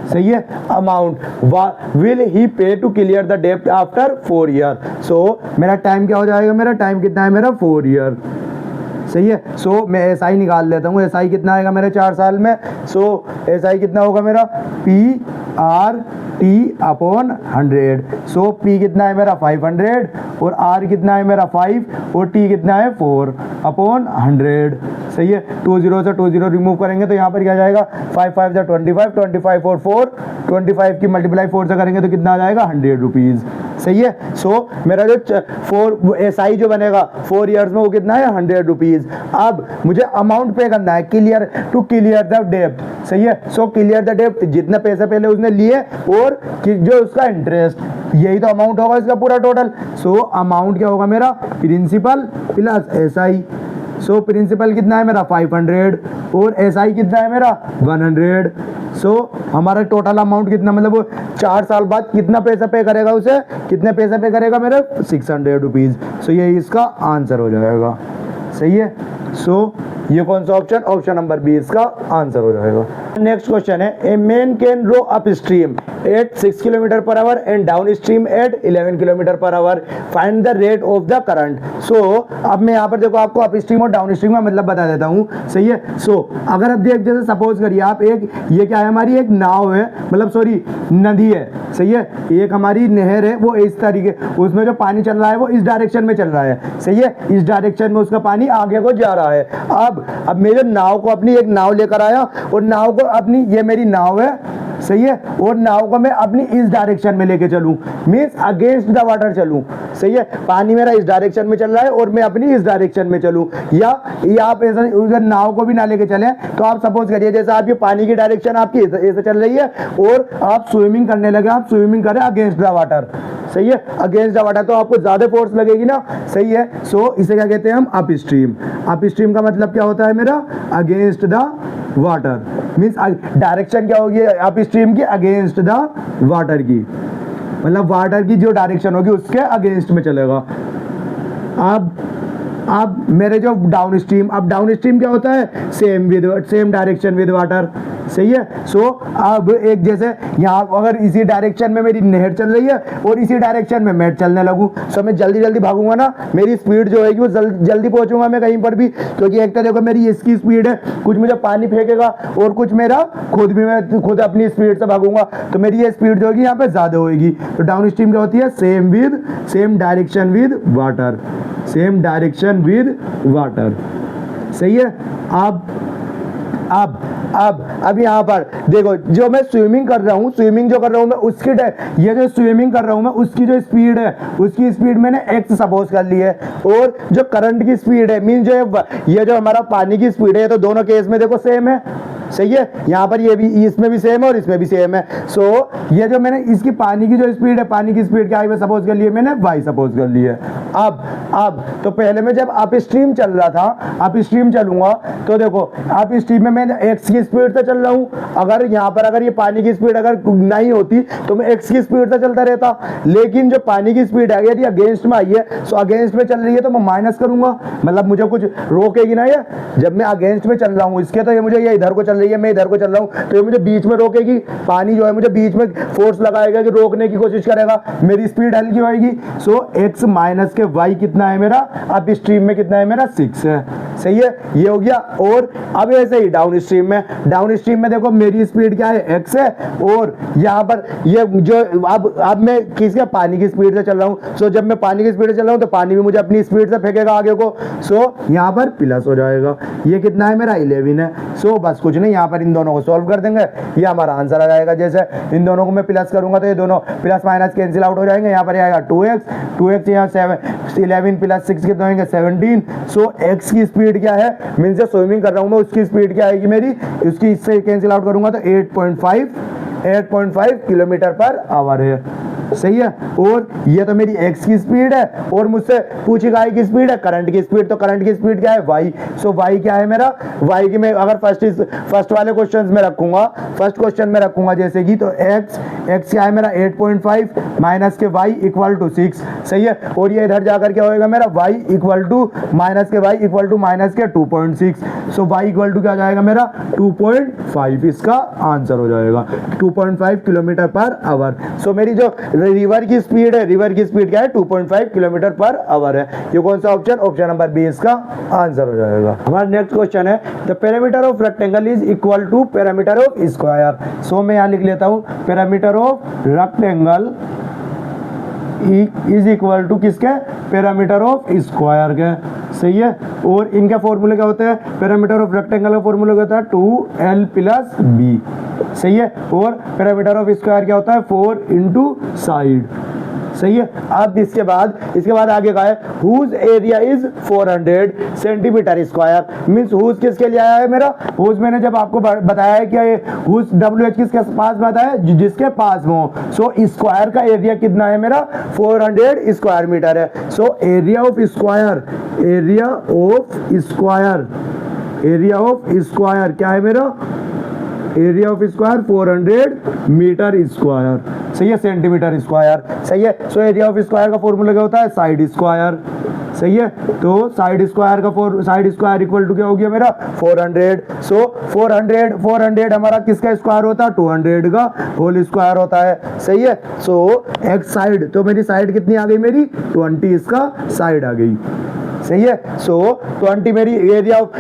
सही है। अमाउंट विल ही पे टू क्लियर द डेब्ट आफ्टर 4 ईयर। सो मेरा टाइम क्या हो जाएगा, मेरा टाइम कितना है मेरा 4 ईयर, सही है। सो मैं एसआई निकाल लेता हूँ, एसआई कितना आएगा मेरे 4 साल में। सो एसआई कितना होगा मेरा PRT अपॉन 100। सो P कितना है मेरा 500 और R कितना है मेरा 5 और T कितना है 4 अपॉन 100, सही है। 20 से 20 रिमूव करेंगे तो यहाँ पर क्या जाएगा 5 5 से 25, 25 और 4, 25 की मल्टीप्लाई 4 से करेंगे तो कितना आ जाएगा 100 रुपीज़, सही है। सो मेरा जो 4 एसआई जो बनेगा 4 ईयर्स में वो कितना है 100 रुपीज़। अब मुझे अमाउंट पे करना है, टू क्लियर द डेब्ट, सही है। सो क्लियर द डेब्ट, जितने पैसे पहले उसने लिए और जो उसका इंटरेस्ट, यही तो अमाउंट होगा इसका पूरा टोटल। सो अमाउंट क्या होगा मेरा, principal plus SI. So principal कितना है मेरा 500 और एसआई कितना है मेरा 100। सो हमारा टोटल अमाउंट कितना, मतलब वो 4 साल बाद कितना पैसा पे करेगा, उसे कितने पैसे पे करेगा मेरे 600 रुपीज़। सो ये इसका आंसर हो जाएगा, सही है। सो ये कौन सा ऑप्शन नंबर 20 का आंसर हो जाएगा। नेक्स्ट क्वेश्चन है, a man can row upstream at 6 kilometre per hour and downstream at 11 kilometre per hour, find the rate of the current. So अब मैं यहाँ पर देखो आपको अप स्ट्रीम और डाउन स्ट्रीम का मतलब बता देता हूँ, सही है। सो अगर अब जैसे सपोज करिए आप ये क्या है हमारी एक नाव है, मतलब सॉरी नदी है, सही है। एक हमारी नहर है, वो इस तरीके, उसमें जो पानी चल रहा है वो इस डायरेक्शन में चल रहा है, सही है। इस डायरेक्शन में उसका पानी आगे को जा रहा है। अब मैं जो नाव को अपनी एक नाव लेकर आया और नाव को अपनी, ये मेरी नाव है, सही है, और नाव को मैं अपनी इस डायरेक्शन में लेके चलूं, मींस अगेंस्ट द वाटर चलूं, सही है। पानी मेरा इस डायरेक्शन में चल रहा है और मैं अपनी इस डायरेक्शन में चलूं, या आप ऐसा उधर नाव को भी ना लेके चलें तो आप सपोज करिए जैसे आप ये पानी की डायरेक्शन आपकी ऐसे चल रही है और आप स्विमिंग करने लगे, आप स्विमिंग करें अगेंस्ट द वाटर, सही है, अगेंस्ट द वाटर, तो आपको ज्यादा फोर्स लगेगी ना, सही है। सो इसे क्या कहते हैं हम, अप स्ट्रीम। अप स्ट्रीम का मतलब क्या होता है मेरा, against the water, means direction क्या होगी अप स्ट्रीम की, अगेंस्ट द वाटर की, मतलब वाटर की जो डायरेक्शन होगी उसके अगेंस्ट में चलेगा। अब अब मेरे जो डाउन स्ट्रीम, अब डाउन स्ट्रीम क्या होता है, सेम डायरेक्शन विद वाटर, सही है। सो अब एक जैसे यहाँ अगर इसी डायरेक्शन में मेरी नहर चल रही है और इसी डायरेक्शन में मैं चलने लगूँ, सो मैं जल्दी जल्दी भागूंगा ना, मेरी स्पीड जो है वो जल्दी पहुंचूंगा मैं कहीं पर भी, क्योंकि एक तो देखो मेरी इसकी स्पीड है, कुछ मुझे पानी फेंकेगा और कुछ मेरा खुद भी, मैं खुद अपनी स्पीड से भागूंगा, तो मेरी ये स्पीड जो होगी यहाँ पे ज्यादा होगी। तो डाउन स्ट्रीम क्या होती है, same direction with water, same direction with water, सही है। अब यहाँ पर देखो, जो मैं स्विमिंग कर रहा हूँ, स्विमिंग जो कर रहा हूँ मैं उसकी ये जो स्विमिंग कर रहा हूँ मैं उसकी जो स्पीड है, उसकी स्पीड मैंने x सपोज कर ली है, और जो करंट की स्पीड है मीन जो ये जो हमारा पानी की स्पीड है, तो दोनों केस में देखो सेम है, सही है। यहाँ पर ये भी, इसमें भी सेम है और इसमें भी सेम है। सो ये जो मैंने इसकी पानी की जो स्पीड है, पानी की स्पीड क्या है सपोज कर लिए मैंने, y सपोज कर ली है। अब तो पहले में जब अप स्ट्रीम चल रहा था, अप स्ट्रीम चलूंगा तो देखो अप स्ट्रीम में मैं x की स्पीड से चल रहा हूँ, अगर यहाँ पर अगर ये पानी की स्पीड अगर नहीं होती तो मैं x की स्पीड से चलता रहता, लेकिन जो पानी की स्पीड है यदि अगेंस्ट में आई है, सो अगेंस्ट में चल रही है तो मैं माइनस करूंगा, मतलब मुझे कुछ रोकेगी ना ये, जब मैं अगेंस्ट में चल रहा हूँ इसके, तो ये मुझे ये इधर को चल रही है, मैं इधर को चल रहा हूँ, तो ये मुझे बीच में रोकेगी, पानी जो है मुझे बीच में फोर्स लगाएगा कि रोकने की कोशिश करेगा, मेरी स्पीड हल्की होगी। सो x माइनस के y कितना है मेरा, अप स्ट्रीम में कितना है मेरा, 6 है, सही है, ये हो गया। और अब ऐसे ही डाउन स्ट्रीम में देखो मेरी स्पीड क्या है, x है, और यहाँ पर ये जो अब मैं किसके, पानी की स्पीड से चल रहा हूँ, सो जब मैं पानी की स्पीड से चल रहा हूँ तो पानी भी मुझे अपनी स्पीड से फेंकेगा आगे को, सो यहाँ पर प्लस हो जाएगा, ये कितना है मेरा 11 है। सो बस कुछ नहीं, यहाँ पर इन दोनों को सॉल्व कर देंगे, ये हमारा आंसर आ जाएगा। जैसे इन दोनों को मैं प्लस करूंगा तो ये दोनों प्लस माइनस कैंसिल आउट हो जाएंगे, यहाँ पर आएगा 2x यहाँ 11 प्लस 6 कितना होंगे 17। सो x की स्पीड क्या है, मीन से स्विमिंग कर रहा हूँ मैं, उसकी स्पीड क्या आएगी मेरी, उसकी इससे कैंसिल आउट करूंगा तो 8.5 किलोमीटर पर आवर है, सही है। और ये तो मेरी x की स्पीड है, और मुझसे पूछी y की स्पीड है, करंट की स्पीड, तो करंट की स्पीड क्या है y, सो y क्या है मेरा, y की मैं अगर फर्स्ट वाले क्वेश्चन में रखूंगा, फर्स्ट क्वेश्चन में रखूंगा जैसे कि, तो x क्या है मेरा 8.5 माइनस के y इक्वल टू 6, सही है। और ये इधर जाकर क्या होएगा मेरा, y इक्वल टू माइनस के y इक्वल टू माइनस के 2.6, सो y इक्वल टू क्या जाएगा मेरा 2.5, इसका आंसर हो जाएगा 2.5 किलोमीटर पर आवर। सो मेरी जो रिवर की स्पीड है, रिवर की स्पीड क्या है 2.5 किलोमीटर पर आवर है। ये कौन सा ऑप्शन, ऑप्शन नंबर बी इसका आंसर हो जाएगा। हमारा नेक्स्ट क्वेश्चन है, the perimeter of rectangle is equal to perimeter of square. So मैं यहाँ लिख लेता हूँ, perimeter of rectangle is equal to किसके, पेरीमीटर ऑफ स्क्वायर के, सही है। और इनका फॉर्मूला क्या होता है, पेरीमीटर ऑफ रेक्टेंगल का फॉर्मूला क्या होता है 2l प्लस b, सही है। और पेरीमीटर ऑफ स्क्वायर क्या होता है 4 इंटू साइड, सही है। अब इसके बाद आगे का है, whose area is 400 centimetre square, means whose किसके लिए आया है मेरा, हुज मैंने जब आपको बताया है कि हुज WH किसके पास बताया है, जिसके पास में हो। सो स्क्वायर का एरिया कितना है मेरा 400 स्क्वायर मीटर है। सो एरिया ऑफ स्क्वायर क्या है मेरा, area of square 400 metre square, सही है, सेंटीमीटर स्क्वायर, सही है। सो एरिया ऑफ स्क्वायर का फॉर्मूला क्या होता है, साइड स्क्वायर, सही है। तो साइड स्क्वायर इक्वल टू क्या हो गया मेरा 400। सो 400 हमारा किसका स्क्वायर होता है, 200 का होल स्क्वायर होता है, सही है। सो एक्स साइड, तो मेरी साइड कितनी आ गई मेरी 20, इसका साइड आ गई, सही है। सो 20 मेरी एरिया ऑफ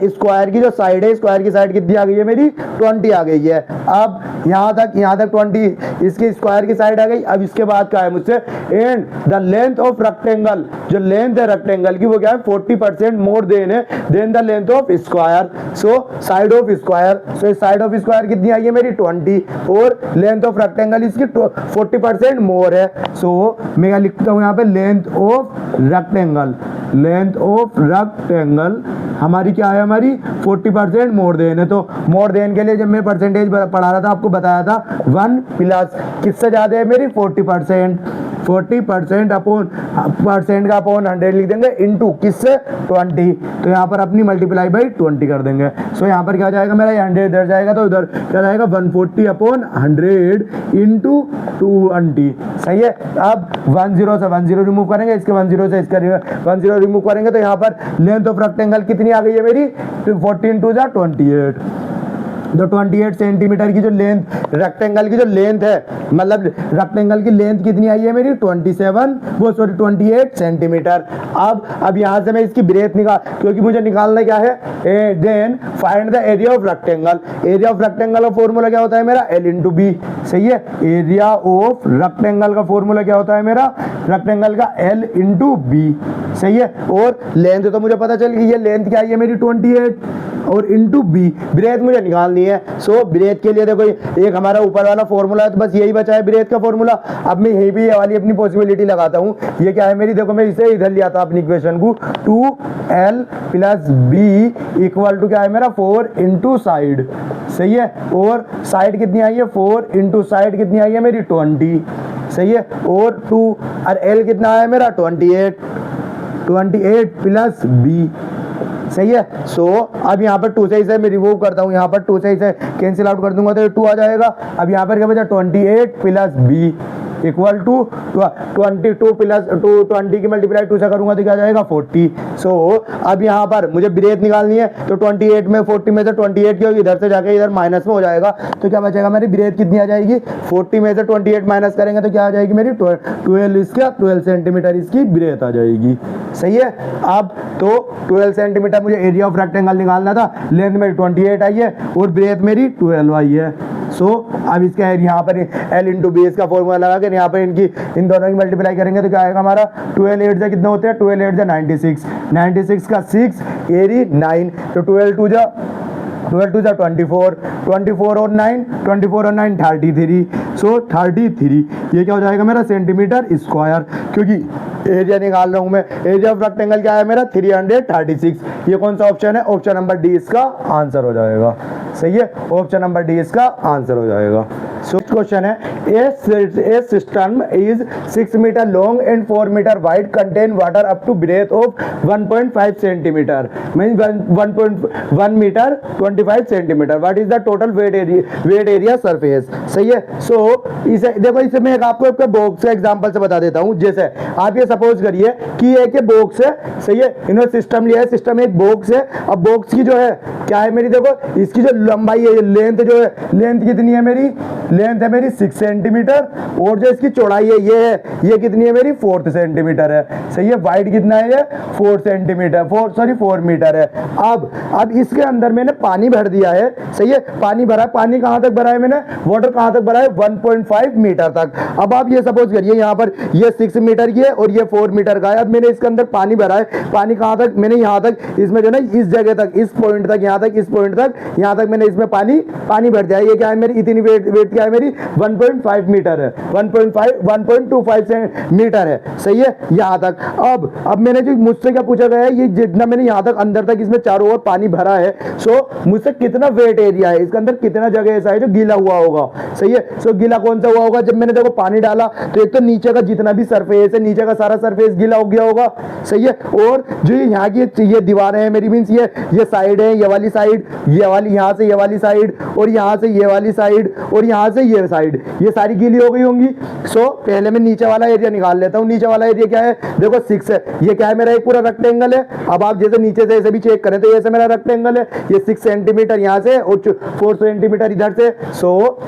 स्क्वायर की जो साइड है, स्क्वायर की साइड कितनी आ गई है मेरी 20 आ गई है। अब यहाँ तक 20 इसकी स्क्वायर की साइड आ गई। अब इसके बाद क्या है मुझसे, and the length of rectangle, जो लेंथ है रेक्टेंगल की वो क्या है 40% more than the length of square. So side of square, so side of square कितनी आई है मेरी 20, और लेंथ ऑफ रेक्टेंगल इसकी 40% मोर है। सो मैं लिखता हूँ यहाँ पे लेंथ ऑफ रेक्टेंगल हमारी क्या है, हमारी 40% मोर देन है। तो मोर देन के लिए जब मैं परसेंटेज पढ़ा रहा था आपको बताया था 1 प्लस किससे ज्यादा है मेरी 40%, 40% अपॉन परसेंट का अपॉन 100 लिख देंगे इंटू किससे 20, तो यहाँ पर अपनी मल्टीप्लाई बाई 20 कर देंगे। सो यहाँ पर क्या जाएगा मेरा, ये 100 इधर जाएगा तो इधर क्या जाएगा 140 अपॉन 100 इंटू 220। सही है। अब 10 से 10 रिमूव करेंगे, इसके 10 से इसका 10 रिमूव करेंगे तो यहाँ पर लेंथ ऑफ रेक्टेंगल कितनी आ गई है मेरी, 14 2 जा 28। जो 28 सेंटीमीटर की जो लेंथ रेक्टेंगल की जो लेंथ है, मतलब रेक्टेंगल की लेंथ कितनी आई है मेरी 28 सेंटीमीटर। अब यहाँ से मैं इसकी ब्रेथ निकाल, क्योंकि मुझे निकालना क्या है, then find the area of rectangle. Area of rectangle का फॉर्मूला क्या होता है मेरा, L इंटू बी। सही है। एरिया ऑफ रेक्टेंगल का फॉर्मूला क्या होता है मेरा, रेक्टेंगल का L इंटू बी। सही है। और लेंथ तो मुझे पता चल गई, ये लेंथ क्या है मेरी 28 और इंटू बी। ब्रेथ मुझे निकालनी है। सो ब्रेथ के लिए देखो एक हमारा ऊपर वाला फॉर्मूला है, तो बस यही बचा है ब्रेथ का फॉर्मूला। अब मैं यहीं भी ये वाली अपनी पॉसिबिलिटी लगाता हूँ। ये क्या है मेरी, देखो मैं इसे इधर लिया था अपनी इक्वेशन को, 2L plus B equal to क्या है मेरा 4 इंटू साइड। सही है। और साइड कितनी आई है 4 इंटू साइड कितनी आई है मेरी 20। सही है। और 2 और L कितना आया मेरा 28 प्लस बी। सही है। सो अब यहाँ पर 2 से इसे मैं रिमूव करता हूँ, यहाँ पर 2 से इसे कैंसिल आउट कर दूंगा तो 2 आ जाएगा। अब यहाँ पर क्या बचा 28 plus B equal to 22 plus 20 की मल्टीप्लाई 2 से करूंगा तो क्या जाएगा 40। सो अब यहाँ पर मुझे ब्रेथ निकालनी है, तो 28 में 40 में से 28 की होगी, इधर से जाके इधर माइनस में हो जाएगा, तो क्या बचेगा मेरी ब्रेथ कितनी आ जाएगी, 40 में से 28 माइनस करेंगे तो क्या आ जाएगी मेरी 12 सेंटीमीटर इसकी ब्रेथ आ जाएगी। सही है। अब तो 12 सेंटीमीटर मुझे एरिया ऑफ रेक्टेंगल निकालना था, लेंथ मेरी 28 आई है और ब्रेथ मेरी 12 आई है। सो अब इसका यहाँ पर L इंटू बी इसका फॉर्मूला लगा के यहाँ पर इन दोनों की मल्टीप्लाई करेंगे तो क्या आएगा हमारा 12 8 से कितने होते हैं, 12 8 से 96 का 6 एरी 9, तो 12 2 जा 24 और 9 33। सो 33 ये क्या हो जाएगा मेरा सेंटीमीटर स्क्वायर, क्योंकि एरिया निकाल रहा हूं मैं। एरिया ऑफ रेक्टेंगल क्या है मेरा 336। ये कौन सा ऑप्शन है, ऑप्शन नंबर डी इसका आंसर हो जाएगा। सही है। ऑप्शन नंबर डी इसका आंसर हो जाएगा। सो क्वेश्चन है, a system is 6 metre long and 4 metre wide, contain water up to breadth of 1.5 centimetre, mean 1 metre 25 centimetre. What is the total wet area surface. सही है। सो इसे देखो, इसे मैं आपको एक बॉक्स का एग्जांपल से बता देता हूं। जैसे आप ये सपोज करिए कि एक बॉक्स है। सही है। इन्होंने सिस्टम लिया है, सिस्टम एक बॉक्स है। अब बॉक्स की जो है क्या है मेरी, देखो इसकी जो लंबाई है, लेंथ जो है, लेंथ कितनी है मेरी, लेंथ है मेरी 6 सेंटीमीटर, और जो इसकी चौड़ाई है ये कितनी है मेरी 4 सेंटीमीटर है। सही है। वाइड कितना है ये 4 सेंटीमीटर 4 मीटर है। अब इसके अंदर मैंने पानी भर दिया है। सही है। पानी भरा है, पानी कहां तक भरा है मैंने, वाटर कहां तक भरा है 1.5 मीटर तक। अब आप ये सपोज करिए यहाँ पर ये 6 मीटर की है और ये 4 मीटर का है। अब मैंने इसके अंदर पानी भरा है, पानी कहां तक, मैंने यहाँ तक इसमें जो ना इस जगह तक, इस पॉइंट तक, यहाँ तक, इस पॉइंट तक, यहाँ तक मैंने इसमें पानी भर दिया है। ये क्या है मेरी, इतनी वेट क्या है मेरी 1.5 मीटर है, 1.25 मीटर है। सही है। यहाँ तक। अब मैंने जो मुझसे क्या पूछा गया है, ये जितना मैंने यहाँ तक अंदर तक इसमें चारों ओर पानी भरा है, सो मुझसे कितना वेट एरिया है, इसके अंदर कितना जगह ऐसा है जो गीला हुआ होगा। सही है। सो गीला कौन सा हुआ होगा, जब मैंने देखो पानी डाला तो एक तो नीचे का जितना भी सरफेस है, नीचे का सारा सरफेस गीला हो गया होगा। सही है। और जो यहाँ की ये दीवारें हैं मेरी, मीन्स ये साइड है, ये वाली साइड, ये वाली, यहाँ से ये वाली साइड, और यहाँ से ये वाली साइड, और यहाँ से ये साइड, ये सारी गीली हो गई होंगी। सो पहले मैं नीचे वाला एरिया निकाल लेता हूँ। नीचे वाला एरिया क्या है, देखो 6 है। ये क्या है मेरा एक पूरा रेक्टेंगल है। अब आप जैसे नीचे से ऐसे भी चेक करें तो ये मेरा रेक्टेंगल है, ये 6 सेंटीमीटर यहाँ से और 4 सेंटीमीटर इधर से। सो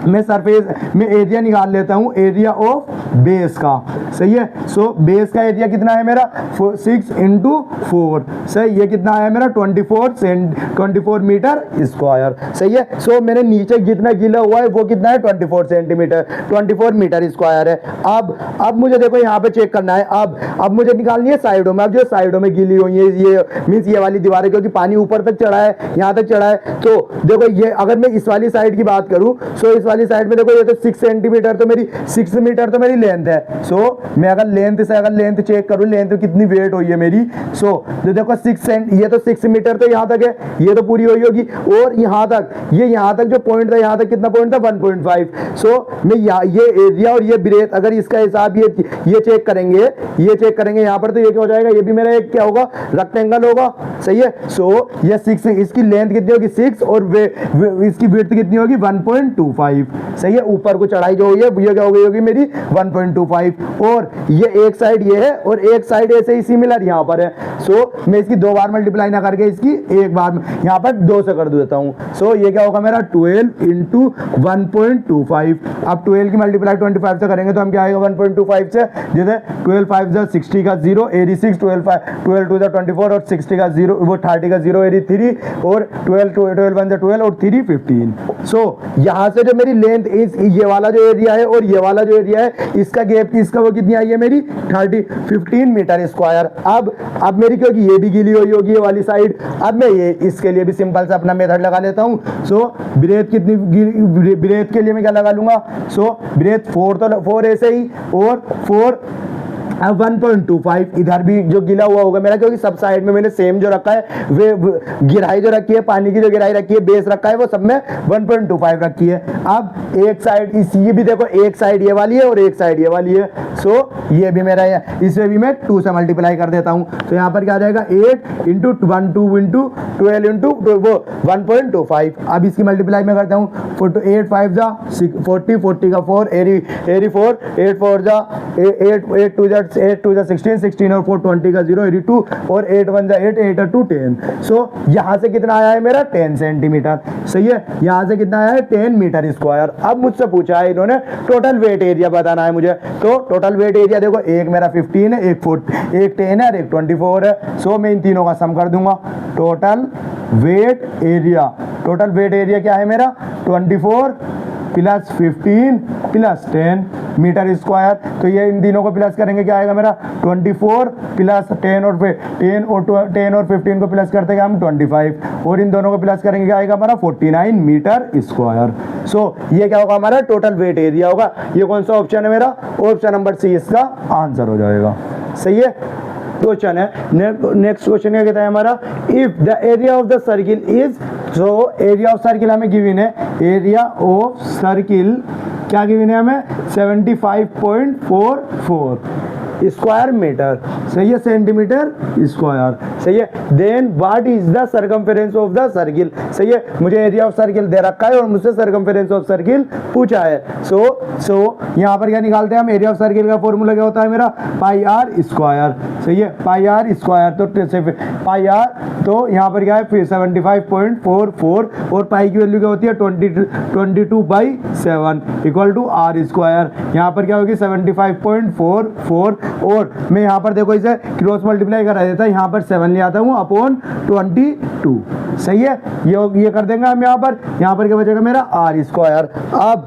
मैं सरफेस में एरिया निकाल लेता हूं, एरिया ऑफ बेस का। सही है। सो बेस का एरिया कितना है मेरा 6 इंटू 4। सही, ये कितना है मेरा 24 मीटर स्क्वायर। सही है। सो मैंने नीचे जितना गीला हुआ है वो कितना है 24 सेंटीमीटर 24 मीटर स्क्वायर है। अब मुझे देखो यहाँ पे चेक करना है। अब मुझे निकालनी है साइडों में। अब जो साइडों में गीली हुई है, ये मीन्स ये वाली दीवार है, क्योंकि पानी ऊपर तक चढ़ा है, यहाँ तक चढ़ा है। तो देखो ये अगर मैं इस वाली साइड की बात करूँ, सो इस वाली साइड में देखो ये तो 6 सेंटीमीटर तो मेरी 6 मीटर तो मेरी लेंथ है। सो मैं अगर लेंथ से अगर लेंथ चेक करूँ, लेंथ कितनी वेट हुई है मेरी। सो तो देखो 6 ये तो 6 मीटर तो यहाँ तक है, ये तो पूरी हुई होगी। और यहाँ तक ये यहाँ तक जो पॉइंट था, यहाँ तक कितना पॉइंट था 1.5। सो मैं ये एरिया और ये ब्रेथ अगर इसका हिसाब ये चेक करेंगे, यहाँ पर तो ये क्या हो जाएगा, ये भी मेरा एक क्या होगा, रेक्टेंगल होगा। सही है। सो ये 6, इसकी लेंथ कितनी होगी 6 और इसकी विड्थ कितनी होगी 1.25। सही है। ऊपर को चढ़ाई जो हुई है ये क्या होगी मेरी 1.25। और ये एक साइड ये है और एक साइड ऐसे ही सिमिलर यहाँ पर है। सो मैं इसकी 2 बार मल्टीप्लाई ना करके इसकी एक बार में यहाँ पर 2 से कर देता हूँ। सो ये क्या होगा मेरा 12 इंटू 1.25। अब 12 की मल्टीप्लाई 25 से करेंगे तो हम क्या आएगा 1.25 से, जैसे 12 5 60 का 0 एरी 6, 12 2 24 और 60 का 0 वो 30 का 0 एरी 3 और 12 1 12 और 3 15। सो यहाँ से जो मेरी लेंथ ये वाला जो एरिया है और ये वाला जो एरिया है इसका गैप इसका वो कितनी आई है मेरी 15 मीटर स्क्वायर। अब मेरी क्योंकि ये भी गीली हुई होगी ये वाली साइड, अब मैं ये इसके लिए भी सिंपल सा अपना मेथड लगा लेता हूँ। सो ब्रेथ कितनी, ब्रेथ के लिए मैं क्या लगा लूंगा, सो ब्रेथ 4 तो 4 ऐसे ही और 4 अब 1.25 इधर भी जो गिला हुआ होगा मेरा, क्योंकि सब साइड में मैंने सेम जो रखा है वे गिराई जो रखी है, पानी की जो गिराई रखी है, बेस रखा है वो सब में 1.25 रखी है। अब एक साइड ये भी देखो, एक साइड ये वाली है और एक साइड ये वाली है। सो ये भी मेरा है, इसे भी मैं 2 से मल्टीप्लाई कर देता हूँ। तो यहाँ पर क्या आ जाएगा 8 इंटू 1 2 इंटू 12 इंटू वो 1.25। अब इसकी मल्टीप्लाई में करता हूँ 8 5 जा 40, 40 का 4 एरी 4, 8 4 जा 8 2 जा 8 2 जा 16, 16 और 4 20 का 0 एरी 2 और 8 1 जा 8 8 2 10। सो यहाँ से कितना आया है मेरा 10 सेंटीमीटर। सही है। यहाँ से कितना आया है 10 मीटर स्क्वायर। अब मुझसे पूछा है इन्होंने टोटल वेट एरिया बताना है मुझे। तो टोटल वेट एरिया देखो, एक मेरा 15 है, एक 10 है और एक 24 है। सो मैं इन तीनों का सम कर दूंगा। टोटल वेट एरिया क्या है मेरा 24 प्लस 15 प्लस 10 मीटर स्क्वायर। तो ये इन तीनों को प्लस करेंगे क्या आएगा मेरा 24 प्लस 10 और 15 को प्लस करते हैं हम 25 और इन दोनों को प्लस करेंगे क्या आएगा हमारा 49 मीटर स्क्वायर। सो ये क्या होगा हमारा टोटल वेट एरिया होगा। ये कौन सा ऑप्शन है मेरा, ऑप्शन नंबर सी इसका आंसर हो जाएगा। सही है। क्वेश्चन है नेक्स्ट क्वेश्चन क्या कहता है हमारा, if the area of the circle is, so area of circle हमें गिवन है, एरिया ऑफ सर्किल क्या गिवन है हमें 75.44 स्क्वायर मीटर। सही है, सेंटीमीटर स्क्वायर। सही है। Then what is the circumference of the circle. सही है, मुझे एरिया ऑफ सर्किल दे रखा है और मुझसे सर्कमफेरेंस ऑफ सर्किल पूछा है। सो यहाँ पर क्या निकालते हैं हम, एरिया ऑफ सर्किल का फॉर्मूला क्या होता है मेरा पाई आर स्क्वायर। सही है, पाई आर स्क्वायर। तो पाई आर तो यहाँ पर क्या है 75.44 और पाई की वैल्यू क्या होती है 22/7 इक्वल टू आर स्क्वायर। यहाँ पर क्या होगी 75.44 और मैं यहाँ पर देखो इसे क्रॉस मल्टीप्लाई करा देता है, यहाँ पर 7 ले आता हूँ अपॉन 22। सही है। ये कर देंगे हम यहाँ पर क्या बचेगा मेरा आर स्क्वायर। अब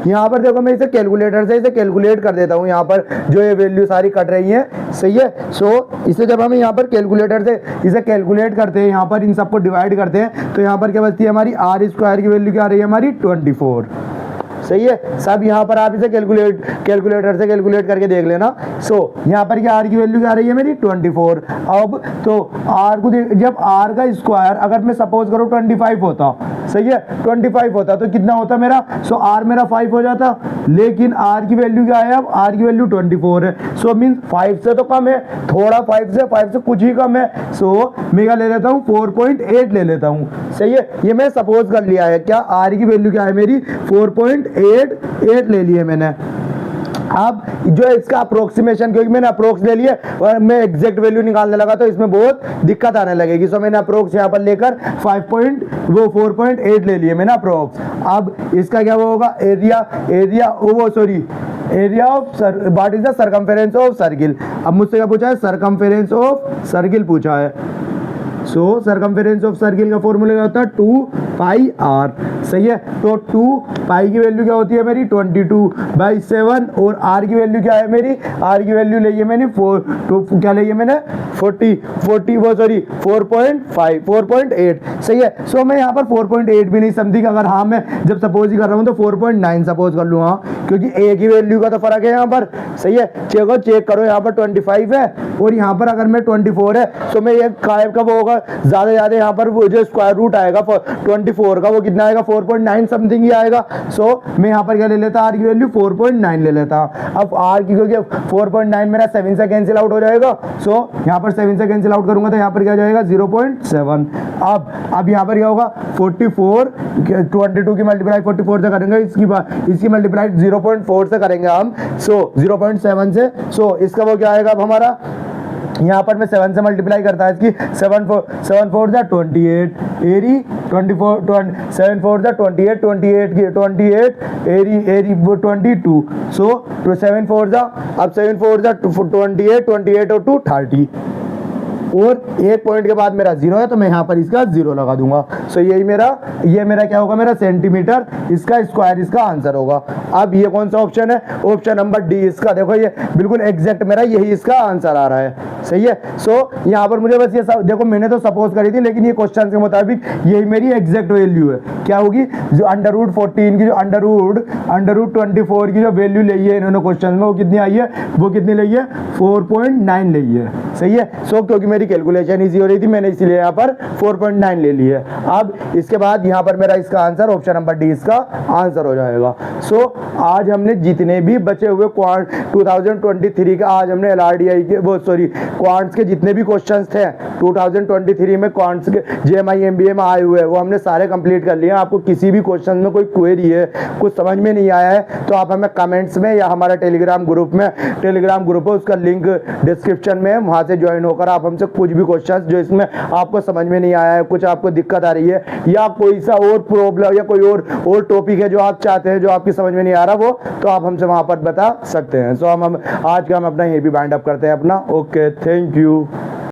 यहाँ पर देखो मैं इसे कैलकुलेटर से इसे कैलकुलेट कर देता हूँ, यहाँ पर जो ये वैल्यू सारी कट रही है। सही है। सो इसे जब हम यहाँ पर कैलकुलेटर से इसे कैलकुलेट करते हैं, यहाँ पर इन सबको डिवाइड करते हैं तो यहाँ पर क्या बचती है हमारी आर स्क्वायर की वैल्यू क्या आ रही है हमारी 24। सही है। सब यहाँ पर आप इसे कैलकुलेटर से कैलकुलेट करके देख लेना। सो यहाँ पर क्या आर की वैल्यू क्या आ रही है मेरी 24। अब तो आर को जब आर का स्क्वायर अगर मैं सपोज करूँ 25 होता, सही है 25 होता तो कितना होता मेरा, सो आर मेरा 5 हो जाता, लेकिन आर की वैल्यू क्या है अब आर की वैल्यू 24 है। सो मीन्स 5 से तो कम है थोड़ा, 5 से कुछ ही कम है। सो मैं क्या ले लेता हूँ 4.8 ले लेता हूँ। सही है। ये मैं सपोज कर लिया है, क्या आर की वैल्यू क्या है मेरी 4.88 ले लिए मैंने। अब जो इसका अप्रोक्सीमेशन, क्योंकि मैंने अप्रोक्स ले लिया और मैं एग्जैक्ट वैल्यू निकालने लगा तो इसमें बहुत दिक्कत आने लगेगी। सो मैंने अप्रोक्स यहाँ पर लेकर 4.8 ले लिए मैंने अप्रोक्स। अब इसका क्या होगा area of what is the circumference of circle. अब मुझसे क्या पूछा है सर्कमफेरेंस ऑफ सर्किल पूछा है। सो सर्कमफेरेंस ऑफ सर्किल का फॉर्मूला क्या होता है 2 पाई आर। सही है। तो 2 पाई की वैल्यू क्या होती है मेरी 22/7 और आर की वैल्यू क्या है मेरी, आर की वैल्यू ली है मैंने 4 ली है मैंने 4.5 4.8 सही है। सो मैं यहाँ पर 4.8 भी नहीं समथिंग, अगर हाँ मैं जब सपोज ही कर रहा हूँ तो 4.9 सपोज कर लूँ, हाँ क्योंकि ए की वैल्यू का तो फर्क है यहाँ पर सही है। चेक करो यहाँ पर 25 है और यहाँ पर अगर मैं 24 है, सो मैं ये गायब कब होगा, ज्यादा ज्यादा यहाँ पर वो जो स्क्वायर रूट आएगा 24 का वो कितना आएगा 4.9 समथिंग ही आएगा। सो मैं यहाँ पर क्या ले लेता, आर की वैल्यू 4.9 ले लेता। अब आर की क्योंकि 4.9 मेरा 7 से कैंसिल आउट हो जाएगा, सो यहाँ पर 7 से कैंसिल आउट करूंगा तो यहाँ पर क्या जाएगा 0.7। अब यहाँ पर क्या होगा 44 22 की मल्टीप्लाई 44 से करेंगे, इसकी मल्टीप्लाई 0.4 से करेंगे हम, सो 0.7 से, सो इसका वो क्या आएगा अब हमारा, यहाँ पर मैं 7 से मल्टीप्लाई करता है इसकी 7 4 जा 28 एरी 24 7 4 जा 28 28 की 28 एरी वो 22, सो 7 4 जा, अब 7 4 जा 28 और 2 30 और एक पॉइंट के बाद मेरा 0 है तो मैं यहाँ पर इसका 0 लगा दूंगा। सो ये मेरा क्या होगा, मेरा सेंटीमीटर, इसका स्क्वायर इसका आंसर होगा। अब ये कौन सा ऑप्शन है, ऑप्शन नंबर डी इसका, देखो ये बिल्कुल एग्जैक्ट मेरा यही इसका आंसर आ रहा है सही है। सो यहाँ पर मुझे बस ये देखो मैंने तो सपोज करी थी, लेकिन ये क्वेश्चन के मुताबिक यही मेरी एग्जैक्ट वैल्यू है, क्या होगी जो √14 की जो √24 की जो वैल्यू ली है इन्होंने क्वेश्चन में, वो कितनी आई है, वो कितनी ली है 4.9 ली है सही है। सो क्योंकि मेरी कैलकुलेशन इजी हो रही थी मैंने इसलिए यहाँ पर 4.9 ले ली है। अब इसके बाद यहाँ पर मेरा इसका आंसर ऑप्शन नंबर डी इसका आंसर हो जाएगा। सो आज हमने जितने भी बचे हुए क्वांट 2023 का आज हमने LRDI के वो सॉरी क्वांट्स के जितने भी क्वेश्चंस थे 2023 में क्वांट्स के JMI MBA में आए हुए वो हमने सारे कंप्लीट कर लिए। आपको किसी भी क्वेश्चन में कोई क्वेरी है, कुछ समझ में नहीं आया है तो आप हमें कमेंट्स में या हमारा टेलीग्राम ग्रुप है उसका लिंक डिस्क्रिप्शन में, वहाँ से ज्वाइन होकर आप हमसे कुछ भी क्वेश्चंस जो इसमें आपको समझ में नहीं आया है, कुछ आपको दिक्कत आ रही है या कोई सा और प्रॉब्लम या कोई और टॉपिक है जो आप चाहते हैं जो आपकी समझ में नहीं आ रहा वो, तो आप हमसे वहाँ पर बता सकते हैं। सो हम आज का हम अपना यही भी वाइंड अप करते हैं अपना। Okay, thank you.